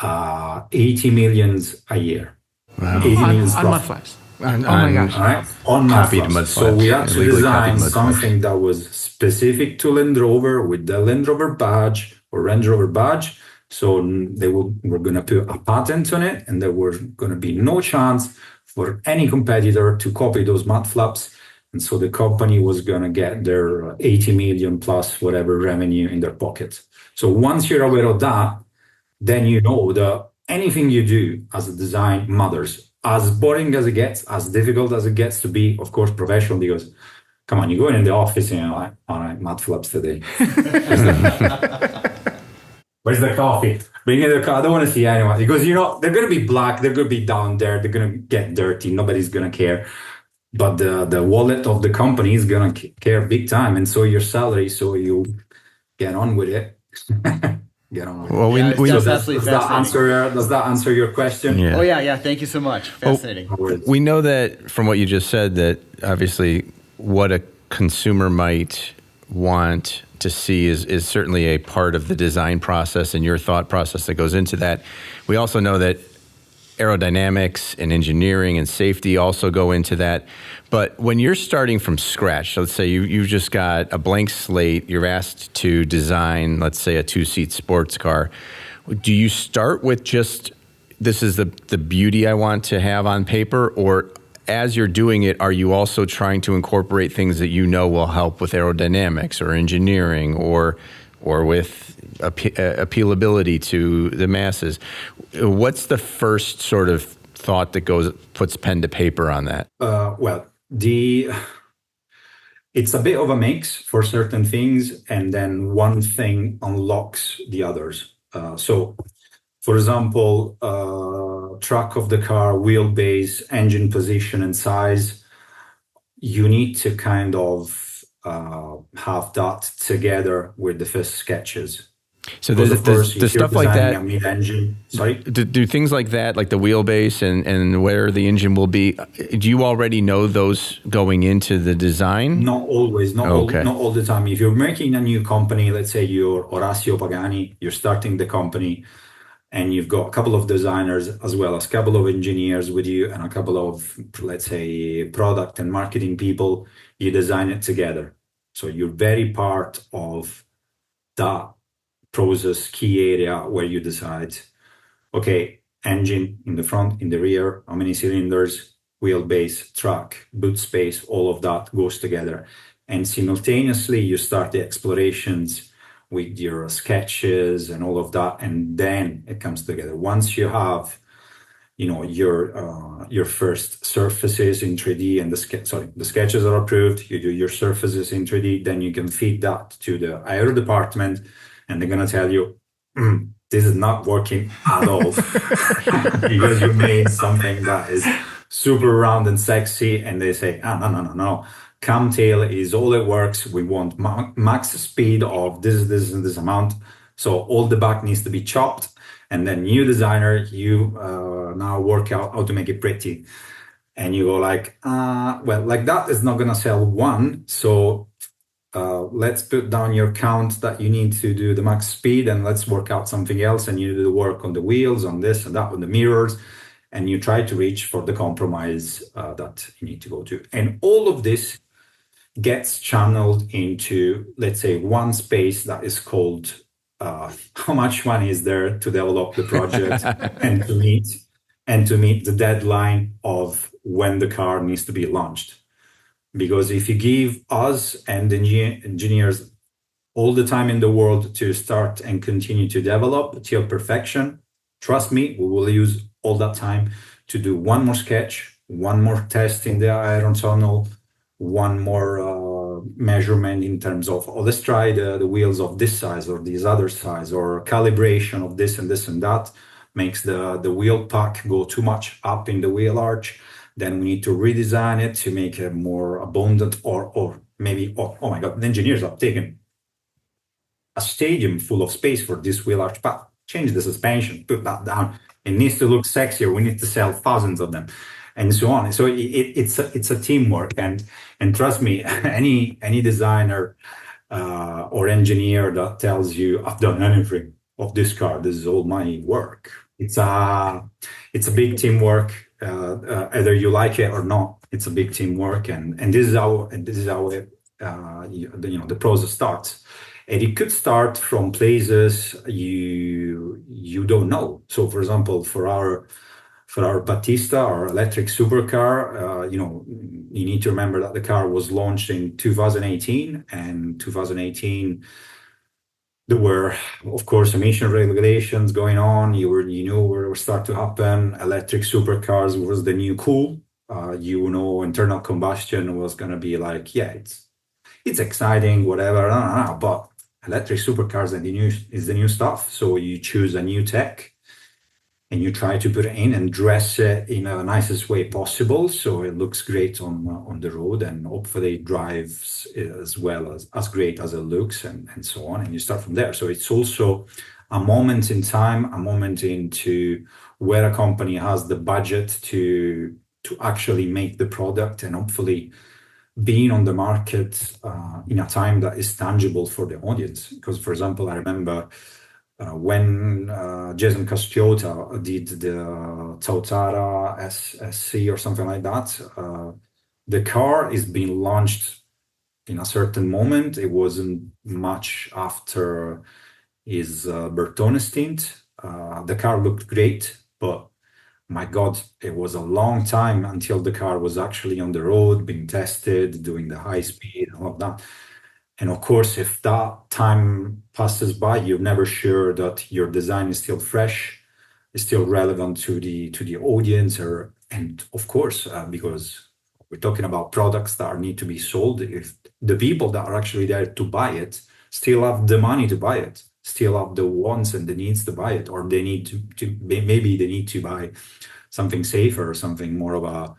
80 millions a year. Wow. 80 millions On mud flaps. Oh my gosh. Right? On mud Copied flaps. mud So flaps. we had to Illegally design copied mud something that was specific to Land Rover, with the Land Rover badge or Range Rover badge. So they were going to put a patent on it, and there was going to be no chance for any competitor to copy those mud flaps. And so the company was going to get their 80 million plus whatever revenue in their pocket. So once you're aware of that, then you know that anything you do as a design matters. As boring as it gets, as difficult as it gets to be, of course, professional, because come on, you go in the office and you're like, all right, mud flaps today. Where's the coffee? Bring in the coffee. I don't want to see anyone, because, they're going to be black. They're going to be down there. They're going to get dirty. Nobody's going to care. But the wallet of the company is going to care big time. And so your salary, so you get on with it. Get on with it. Well, Does that answer your question? Yeah. Oh, yeah. Thank you so much. Fascinating. We know that from what you just said, that obviously what a consumer might want to see is certainly a part of the design process and your thought process that goes into that. We also know that aerodynamics and engineering and safety also go into that. But when you're starting from scratch, let's say you've just got a blank slate, you're asked to design, let's say, a 2-seat sports car. Do you start with just, this is the beauty I want to have on paper, or as you're doing it, are you also trying to incorporate things that will help with aerodynamics or engineering or with appealability to the masses? What's the first sort of thought that puts pen to paper on that? Well, it's a bit of a mix for certain things, and then one thing unlocks the others. So, for example, truck of the car, wheelbase, engine position, and size. You need to kind of have that together with the first sketches. So Because of course, the if you're stuff like designing that. a mid-engine, sorry. Do things like that, like the wheelbase and where the engine will be, do you already know those going into the design? Not always, not all the time. If you're making a new company, let's say you're Orazio Pagani, you're starting the company, and you've got a couple of designers as well as a couple of engineers with you and a couple of, let's say, product and marketing people, you design it together. So you're very part of that process key area where you decide, okay, engine in the front, in the rear, how many cylinders, wheelbase, truck, boot space, all of that goes together. And simultaneously, you start the explorations with your sketches and all of that, and then it comes together. Once you have, your first surfaces in 3D and the sketches are approved, you do your surfaces in 3D, then you can feed that to the aero department, and they're gonna tell you, this is not working at all because you made something that is super round and sexy, and they say, no. Camtail is all it works. We want max speed of this and this amount. So all the back needs to be chopped, and then you designer, you now work out how to make it pretty. And you go like, well, like that is not gonna sell one. So let's put down your count that you need to do the max speed, and let's work out something else. And you do the work on the wheels, on this and that, on the mirrors, and you try to reach for the compromise that you need to go to. And all of this gets channeled into, let's say, one space that is called how much money is there to develop the project and to meet the deadline of when the car needs to be launched. Because if you give us and engineers all the time in the world to start and continue to develop till perfection, trust me, we will use all that time to do one more sketch, one more test in the iron tunnel, one more measurement in terms of, let's try the wheels of this size or this other size, or calibration of this and that makes the wheel pack go too much up in the wheel arch. Then we need to redesign it to make it more abundant, or maybe, oh my God, the engineers have taken a stadium full of space for this wheel arch pack. Change the suspension, put that down. It needs to look sexier. We need to sell thousands of them, and so on. So it's a teamwork, and trust me, any designer or engineer that tells you I've done anything of this car, this is all my work. It's a big teamwork. Either you like it or not, it's a big teamwork, and this is how the process starts. And it could start from places you don't know. So, for example, for our Battista, our electric supercar, you need to remember that the car was launched in 2018, and 2018 there were, of course, emission regulations going on. You knew what would start to happen. Electric supercars was the new cool. Internal combustion was going to be like, yeah, it's exciting, whatever, but electric supercars is the new stuff. So you choose a new tech and you try to put it in and dress it in the nicest way possible, so it looks great on the road, and hopefully it drives as well as great as it looks, and so on. And you start from there. So it's also a moment in time, a moment into where a company has the budget to actually make the product, and hopefully being on the market in a time that is tangible for the audience. Because, for example, I remember when Jason Castiota did the Tautara SC or something like that, the car is being launched in a certain moment. It wasn't much after his Bertone stint. The car looked great, but my God, it was a long time until the car was actually on the road, being tested, doing the high speed, and all of that. And of course, if that time passes by, you're never sure that your design is still fresh, is still relevant to the audience, and of course, because we're talking about products that need to be sold. If the people that are actually there to buy it still have the money to buy it, still have the wants and the needs to buy it, or they need to maybe they need to buy something safer, something more of a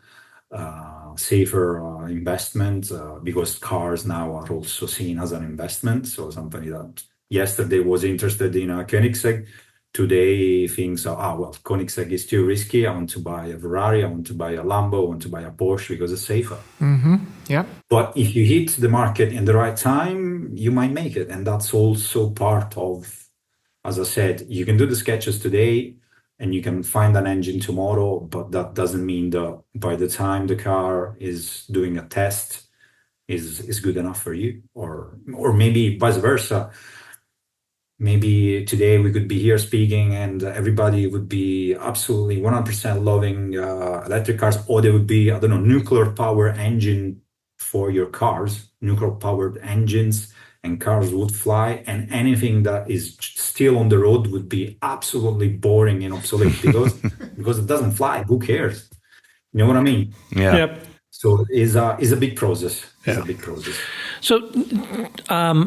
safer investment, because cars now are also seen as an investment. So somebody that yesterday was interested in a Koenigsegg, today thinks, well, Koenigsegg is too risky. I want to buy a Ferrari, I want to buy a Lambo, I want to buy a Porsche because it's safer. Yep. But if you hit the market in the right time, you might make it. And that's also part of, as I said, you can do the sketches today and you can find an engine tomorrow, but that doesn't mean that by the time the car is doing a test is good enough for you. Or maybe vice versa. Maybe today we could be here speaking and everybody would be absolutely 100% loving electric cars, or there would be, I don't know, nuclear power engine for your cars, nuclear powered engines, and cars would fly, and anything that is still on the road would be absolutely boring and obsolete because it doesn't fly. Who cares? You know what I mean? Yeah. Yep. So it's a big process. It's Yeah. a big process. So,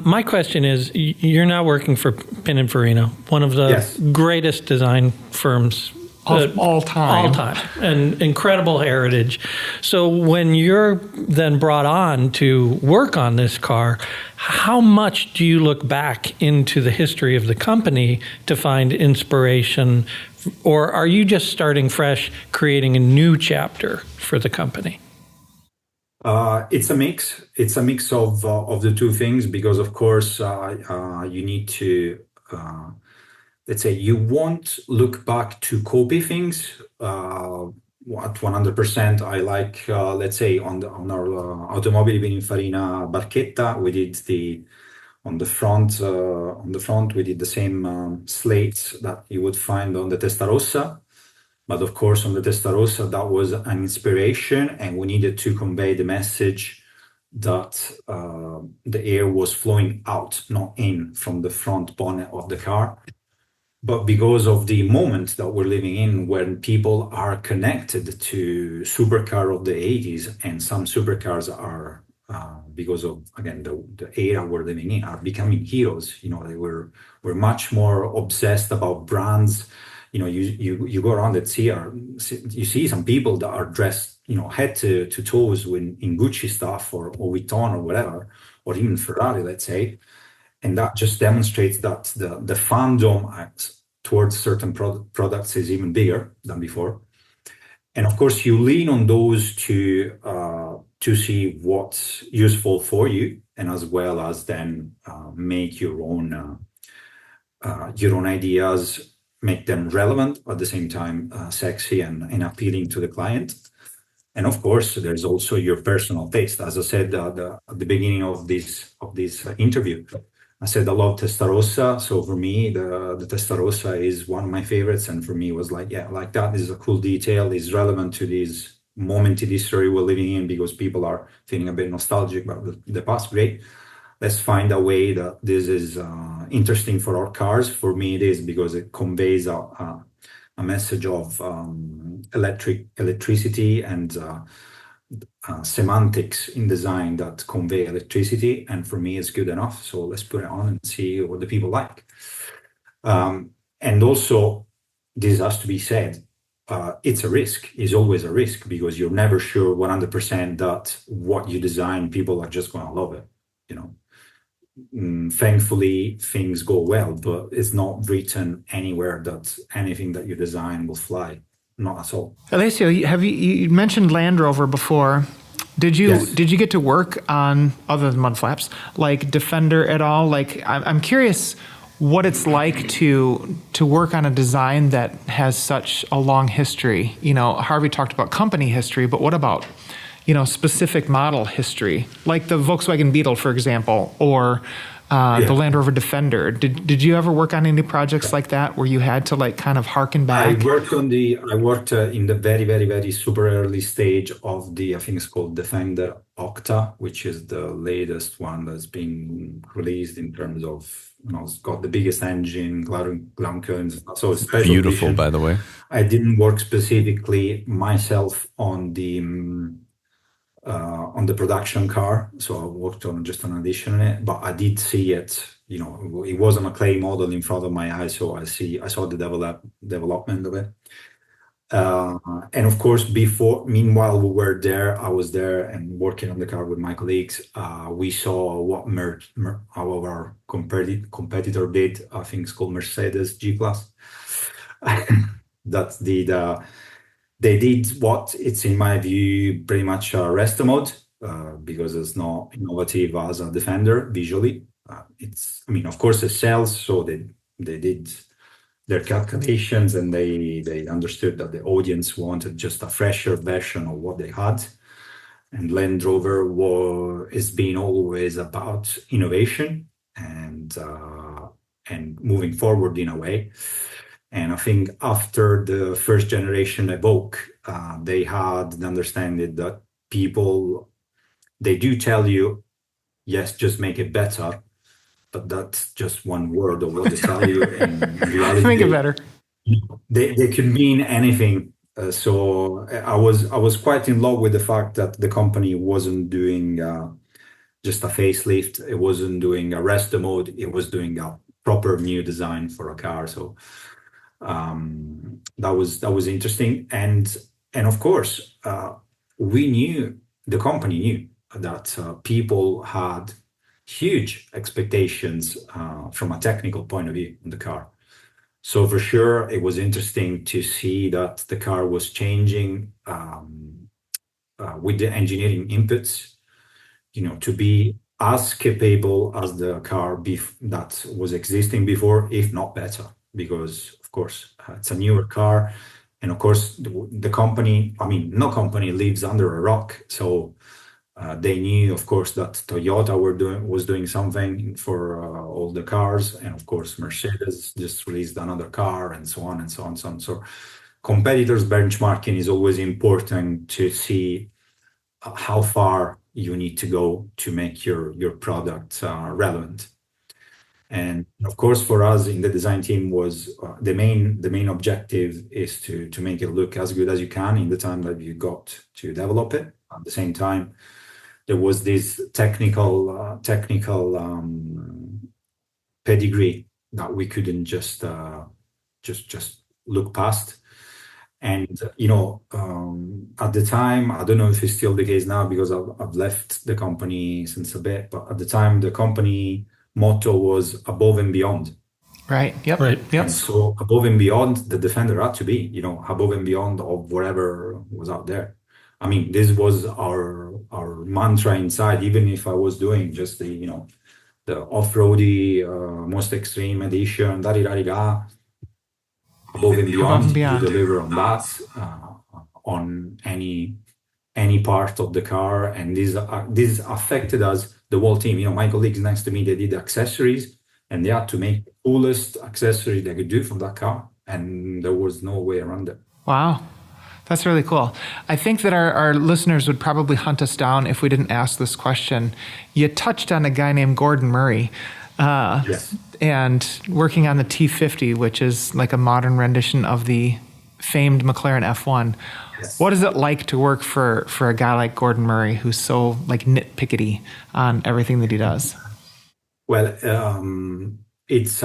my question is: you're now working for Pininfarina, one of the Yes. greatest design firms Of all time. all time, and incredible heritage. So, when you're then brought on to work on this car, how much do you look back into the history of the company to find inspiration, or are you just starting fresh, creating a new chapter for the company? It's a mix. It's a mix of the two things, because of course you need to let's say you won't look back to copy things at 100%. I like let's say on our Automobili Pininfarina Barchetta, we did on the front we did the same slates that you would find on the Testarossa. But of course, on the Testarossa, that was an inspiration, and we needed to convey the message that the air was flowing out, not in, from the front bonnet of the car. But because of the moment that we're living in, when people are connected to supercar of the 80s, and some supercars are, because of, again, the era we're living in, are becoming heroes. You know, we're much more obsessed about brands. You know, you go around and you see some people that are dressed, you know, head to toes in Gucci stuff or Vuitton or whatever, or even Ferrari, let's say. And that just demonstrates that the fandom towards certain products is even bigger than before. And of course, you lean on those to see what's useful for you, and as well as then make your own ideas, make them relevant, at the same time sexy and appealing to the client. And of course, there's also your personal taste. As I said at the beginning of this interview, I said I love Testarossa. So for me, the Testarossa is one of my favorites. And for me, it was like, yeah, like that is a cool detail. It's relevant to this moment in history we're living in, because people are feeling a bit nostalgic about the past. Great. Let's find a way that this is interesting for our cars. For me, it is, because it conveys a message of electricity and semantics in design that convey electricity. And for me, it's good enough. So let's put it on and see what the people like. And also, this has to be said, it's a risk. It's always a risk, because you're never sure 100% that what you design, people are just going to love it, you know. Thankfully, things go well, but it's not written anywhere that anything that you design will fly. Not at all. Alessio, you mentioned Land Rover before. Did you Yes. did you get to work on, other than mud flaps, like Defender at all? Like, I'm curious what it's like to work on a design that has such a long history. You know, Harvey talked about company history, but what about, you know, specific model history, like the Volkswagen Beetle, for example, or the Land Rover Defender. Did you ever work on any projects like that where you had to like kind of harken back? I worked in the very, very, very super early stage of the, I think it's called Defender Octa, which is the latest one that's been released in terms of, it's got the biggest engine, ground curtains. So it's special Beautiful, edition. by the way. I didn't work specifically myself on the production car, so I worked on just an addition on it, but I did see it. It wasn't a clay model in front of my eyes, so I saw the development of it. And of course, meanwhile we were there, I was there and working on the car with my colleagues. We saw what our competitor did. I think it's called Mercedes G-Class. That's they did what it's, in my view, pretty much a resto mode, because it's not innovative as a Defender visually. Of course it sells, so they did their calculations and they understood that the audience wanted just a fresher version of what they had. And Land Rover is being always about innovation and moving forward in a way. And I think after the first generation Evoque, they had the understanding that people, they do tell you, yes, just make it better, but that's just one word of what they tell you. In reality, Make it better. They could mean anything. So I was quite in love with the fact that the company wasn't doing just a facelift. It wasn't doing a resto mode. It was doing a proper new design for a car. So that was interesting, and of course the company knew that people had huge expectations from a technical point of view in the car. So for sure, it was interesting to see that the car was changing with the engineering inputs, to be as capable as the car that was existing before, if not better, because of course it's a newer car, and of course the company, no company lives under a rock, so they knew, of course, that Toyota was doing something for all the cars, and of course Mercedes just released another car, and so on and so on and so on. So competitors benchmarking is always important to see how far you need to go to make your product relevant. And of course, for us in the design team was the main objective is to make it look as good as you can in the time that you got to develop it. At the same time, there was this technical pedigree that we couldn't just look past. And at the time, I don't know if it's still the case now because I've left the company since a bit, but at the time the company motto was above and beyond. Right. Yep. Right. Yep. And so above and beyond, the Defender had to be, above and beyond of whatever was out there. This was our mantra inside, even if I was doing just the off-roady, most extreme edition, da-di-da-di-da, above and beyond, you deliver on that, on any part of the car. And this affected us, the whole team. My colleagues next to me, they did accessories, and they had to make the coolest accessory they could do from that car, and there was no way around it. Wow. That's really cool. I think that our listeners would probably hunt us down if we didn't ask this question. You touched on a guy named Gordon Murray. Yes. And working on the T50, which is like a modern rendition of the famed McLaren F1. Yes. What is it like to work for a guy like Gordon Murray, who's so like nitpickety on everything that he does? Well, it's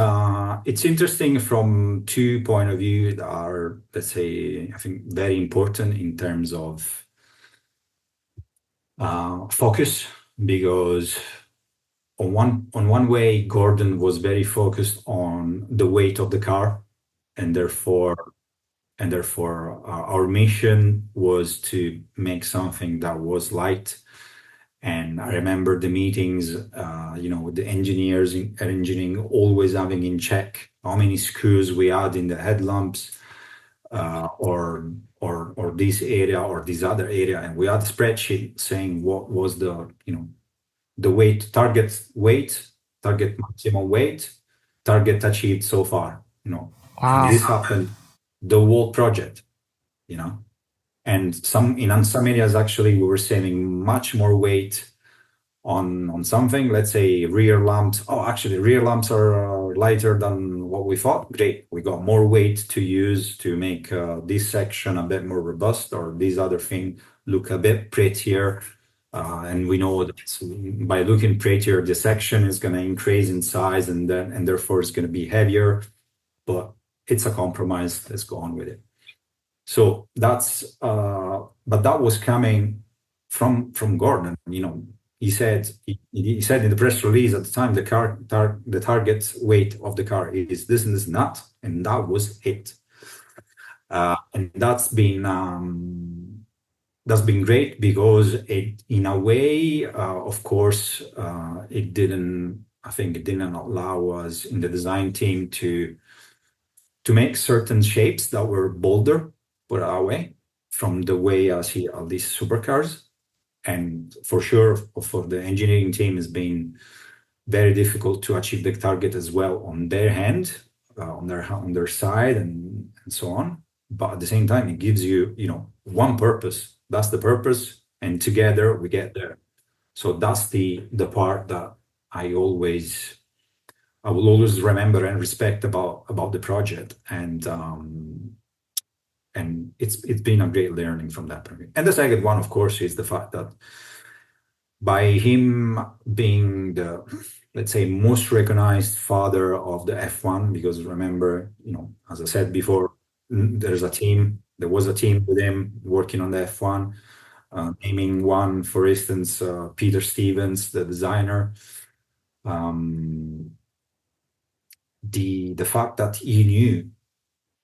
interesting from 2 points of view that are, let's say, I think very important in terms of focus, because on one way, Gordon was very focused on the weight of the car, and therefore our mission was to make something that was light. And I remember the meetings, with the engineers in engineering always having in check how many screws we had in the headlamps, or this area or this other area, and we had a spreadsheet saying what was the weight, target weight, target maximum weight, target achieved so far. Wow. And this happened the whole project. And in some areas actually we were saving much more weight on something. Let's say rear lamps. Oh, actually, rear lamps are lighter than what we thought. Great, we got more weight to use to make this section a bit more robust, or this other thing look a bit prettier. And we know that by looking prettier, the section is going to increase in size, and therefore it's going to be heavier. But it's a compromise. Let's go on with it. So but that was coming from Gordon. He said in the press release at the time, the target weight of the car is this and this and that, and that was it. And that's been great because it, in a way, of course, it didn't allow us in the design team to make certain shapes that were bolder, put it our way, from the way I see all these supercars. And for sure, for the engineering team, it's been very difficult to achieve the target as well on their hand, on their side, and so on. But at the same time, it gives you, one purpose. That's the purpose, and together we get there. So that's the part that I will always remember and respect about the project, and it's been a great learning from that point. And the second one, of course, is the fact that by him being the, let's say, most recognized father of the F1, because remember, as I said before, there was a team with him working on the F1, naming one, for instance, Peter Stevens, the designer. The fact that he knew,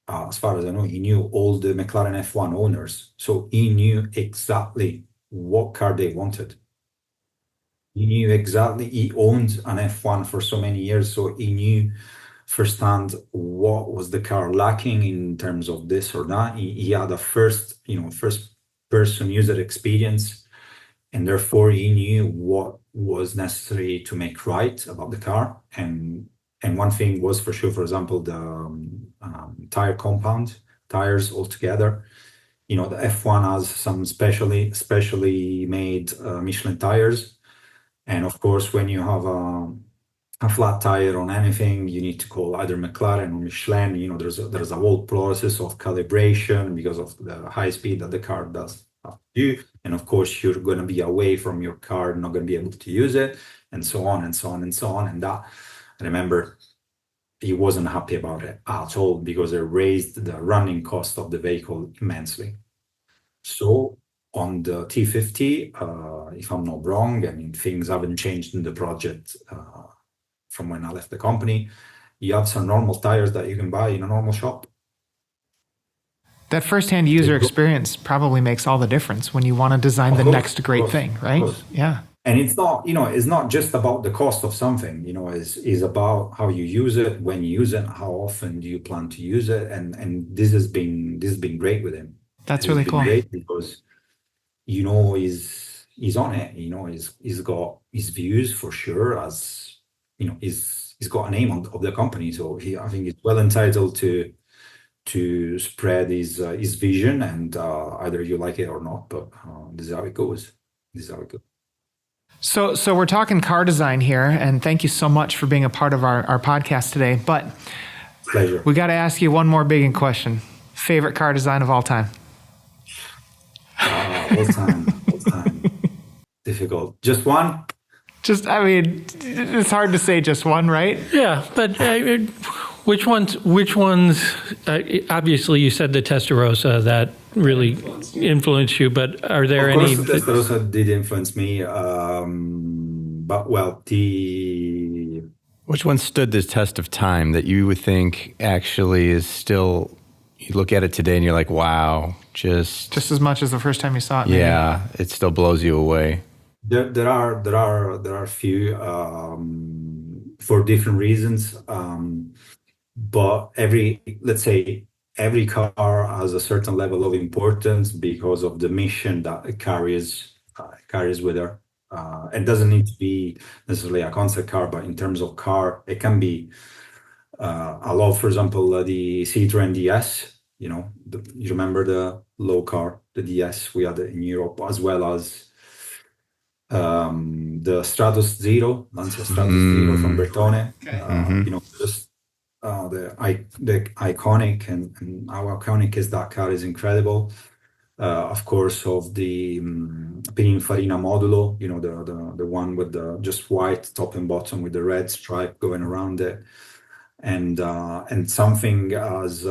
as far as I know, he knew all the McLaren F1 owners. So he knew exactly what car they wanted. He knew exactly, he owned an F1 for so many years, so he knew firsthand what was the car lacking in terms of this or that. He had a first person user experience, and therefore he knew what was necessary to make right about the car. And one thing was for sure, for example, the tire compound, tires altogether. The F1 has some specially made Michelin tires. And of course, when you have a flat tire on anything, you need to call either McLaren or Michelin. There's a whole process of calibration because of the high speed that the car does have to do. And of course, you're going to be away from your car, not going to be able to use it, and so on and so on and so on. And that, I remember, he wasn't happy about it at all because it raised the running cost of the vehicle immensely. So on the T50, if I'm not wrong, things haven't changed in the project from when I left the company. You have some normal tires that you can buy in a normal shop. That firsthand user experience probably makes all the difference when you want to design the next great thing, right? Yeah. And it's not, it's not just about the cost of something, is about how you use it, when you use it, how often do you plan to use it. And this has been great with him. That's really cool. Great because, he's on it, he's got his views for sure, as, he's got a name of the company. So I think he's well entitled to spread his vision, and either you like it or not, but this is how it goes. So we're talking car design here, and thank you so much for being a part of our podcast today. But pleasure. We got to ask you one more big question. Favorite car design of all time? All time. Difficult. Just one? It's hard to say just one, right? Yeah, but which ones, obviously you said the Testarossa that really influenced you, but are there any? Of course, the Testarossa did influence me, but Which one stood the test of time that you would think actually is still, you look at it today and you're like, wow, just as much as the first time you saw it. Maybe. Yeah, it still blows you away. There are a few for different reasons, but every car has a certain level of importance because of the mission that it carries with her. It doesn't need to be necessarily a concept car, but in terms of car, it can be. I love, for example, the Citroen DS. You remember the low car, the DS we had in Europe, as well as the Stratos Zero, Lancia Stratos Zero from Bertone. Just the iconic and how iconic is that car is incredible. Of course, of the Pininfarina Modulo, the one with the just white top and bottom with the red stripe going around it, and something as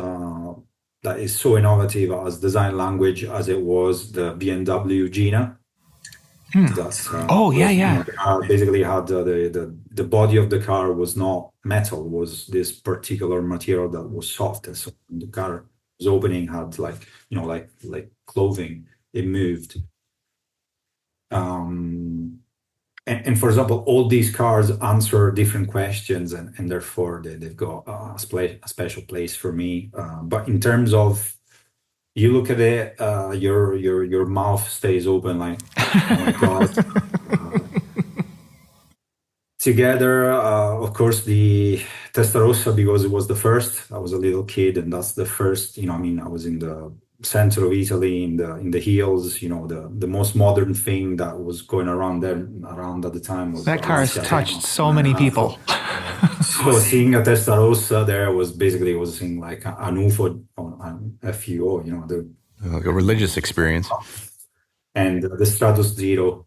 that is so innovative as design language as it was the BMW Gina. That's, basically had the body of the car was not metal, was this particular material that was soft, and so the car was opening had like clothing, it moved. And for example, all these cars answer different questions, and therefore they've got a special place for me. But in terms of, you look at it, your mouth stays open like, oh my God. Together, of course, the Testarossa, because it was the first. I was a little kid, and that's the first. I was in the center of Italy, in the hills. The most modern thing that was going around at the time was that car has touched so many people. So seeing a Testarossa there was seeing like an UFO on an FUO, like a religious experience. And the Stratos Zero,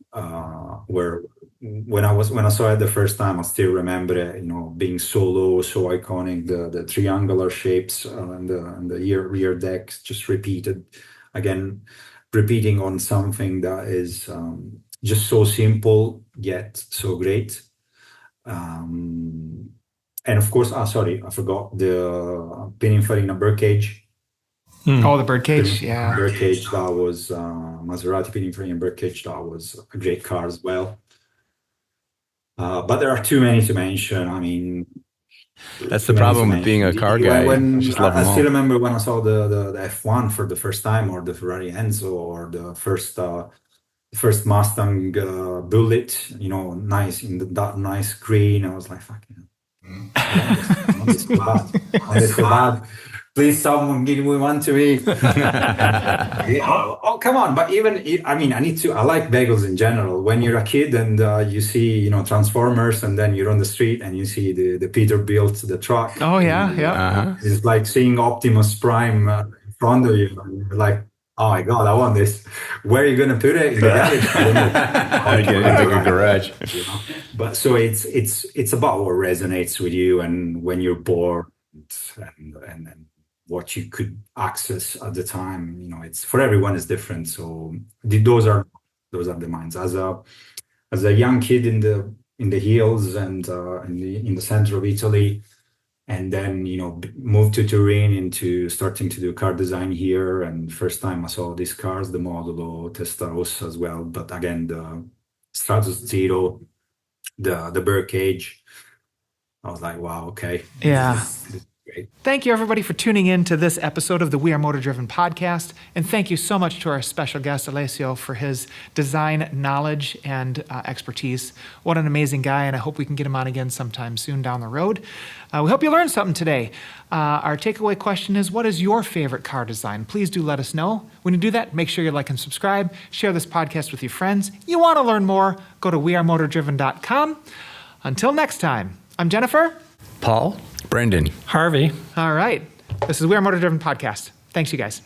where when I saw it the first time, I still remember it, being so low, so iconic, the triangular shapes and the rear deck just repeating on something that is just so simple yet so great. And of course, I forgot the Pininfarina birdcage. Oh, the birdcage, yeah. Birdcage, that was Maserati Pininfarina birdcage, that was a great car as well. But there are too many to mention. That's the problem with being a car guy. I still remember when I saw the F1 for the first time, or the Ferrari Enzo, or the first Mustang Bullet, nice in that nice green. I was like, fucking, this bad. Please, someone give me one to me. Oh, come on! But even I like bagels in general. When you're a kid and you see, Transformers, and then you're on the street and you see the Peterbilt, the truck. Oh yeah, yeah. It's like seeing Optimus Prime in front of you. And you're like, oh my God, I want this. Where are you gonna put it? In the garage? I get into the garage. But so it's about what resonates with you, and when you're bored, and what you could access at the time. It's for everyone is different. So those are the minds. As a young kid in the hills and in the center of Italy, and then moved to Turin into starting to do car design here. And first time I saw these cars, the Modulo, Testarossa as well. But again, the Stratos Zero, the birdcage. I was like, wow, okay. Yeah. This is great. Thank you, everybody, for tuning in to this episode of the We Are Motor Driven podcast. And thank you so much to our special guest, Alessio, for his design knowledge and expertise. What an amazing guy, and I hope we can get him on again sometime soon down the road. We hope you learned something today. Our takeaway question is, what is your favorite car design? Please do let us know. When you do that, make sure you like and subscribe. Share this podcast with your friends. You want to learn more, go to wearemotordriven.com. Until next time, I'm Jennifer. Paul? Brendan. Harvey. All right. This is We Are Motor Driven podcast. Thanks, you guys.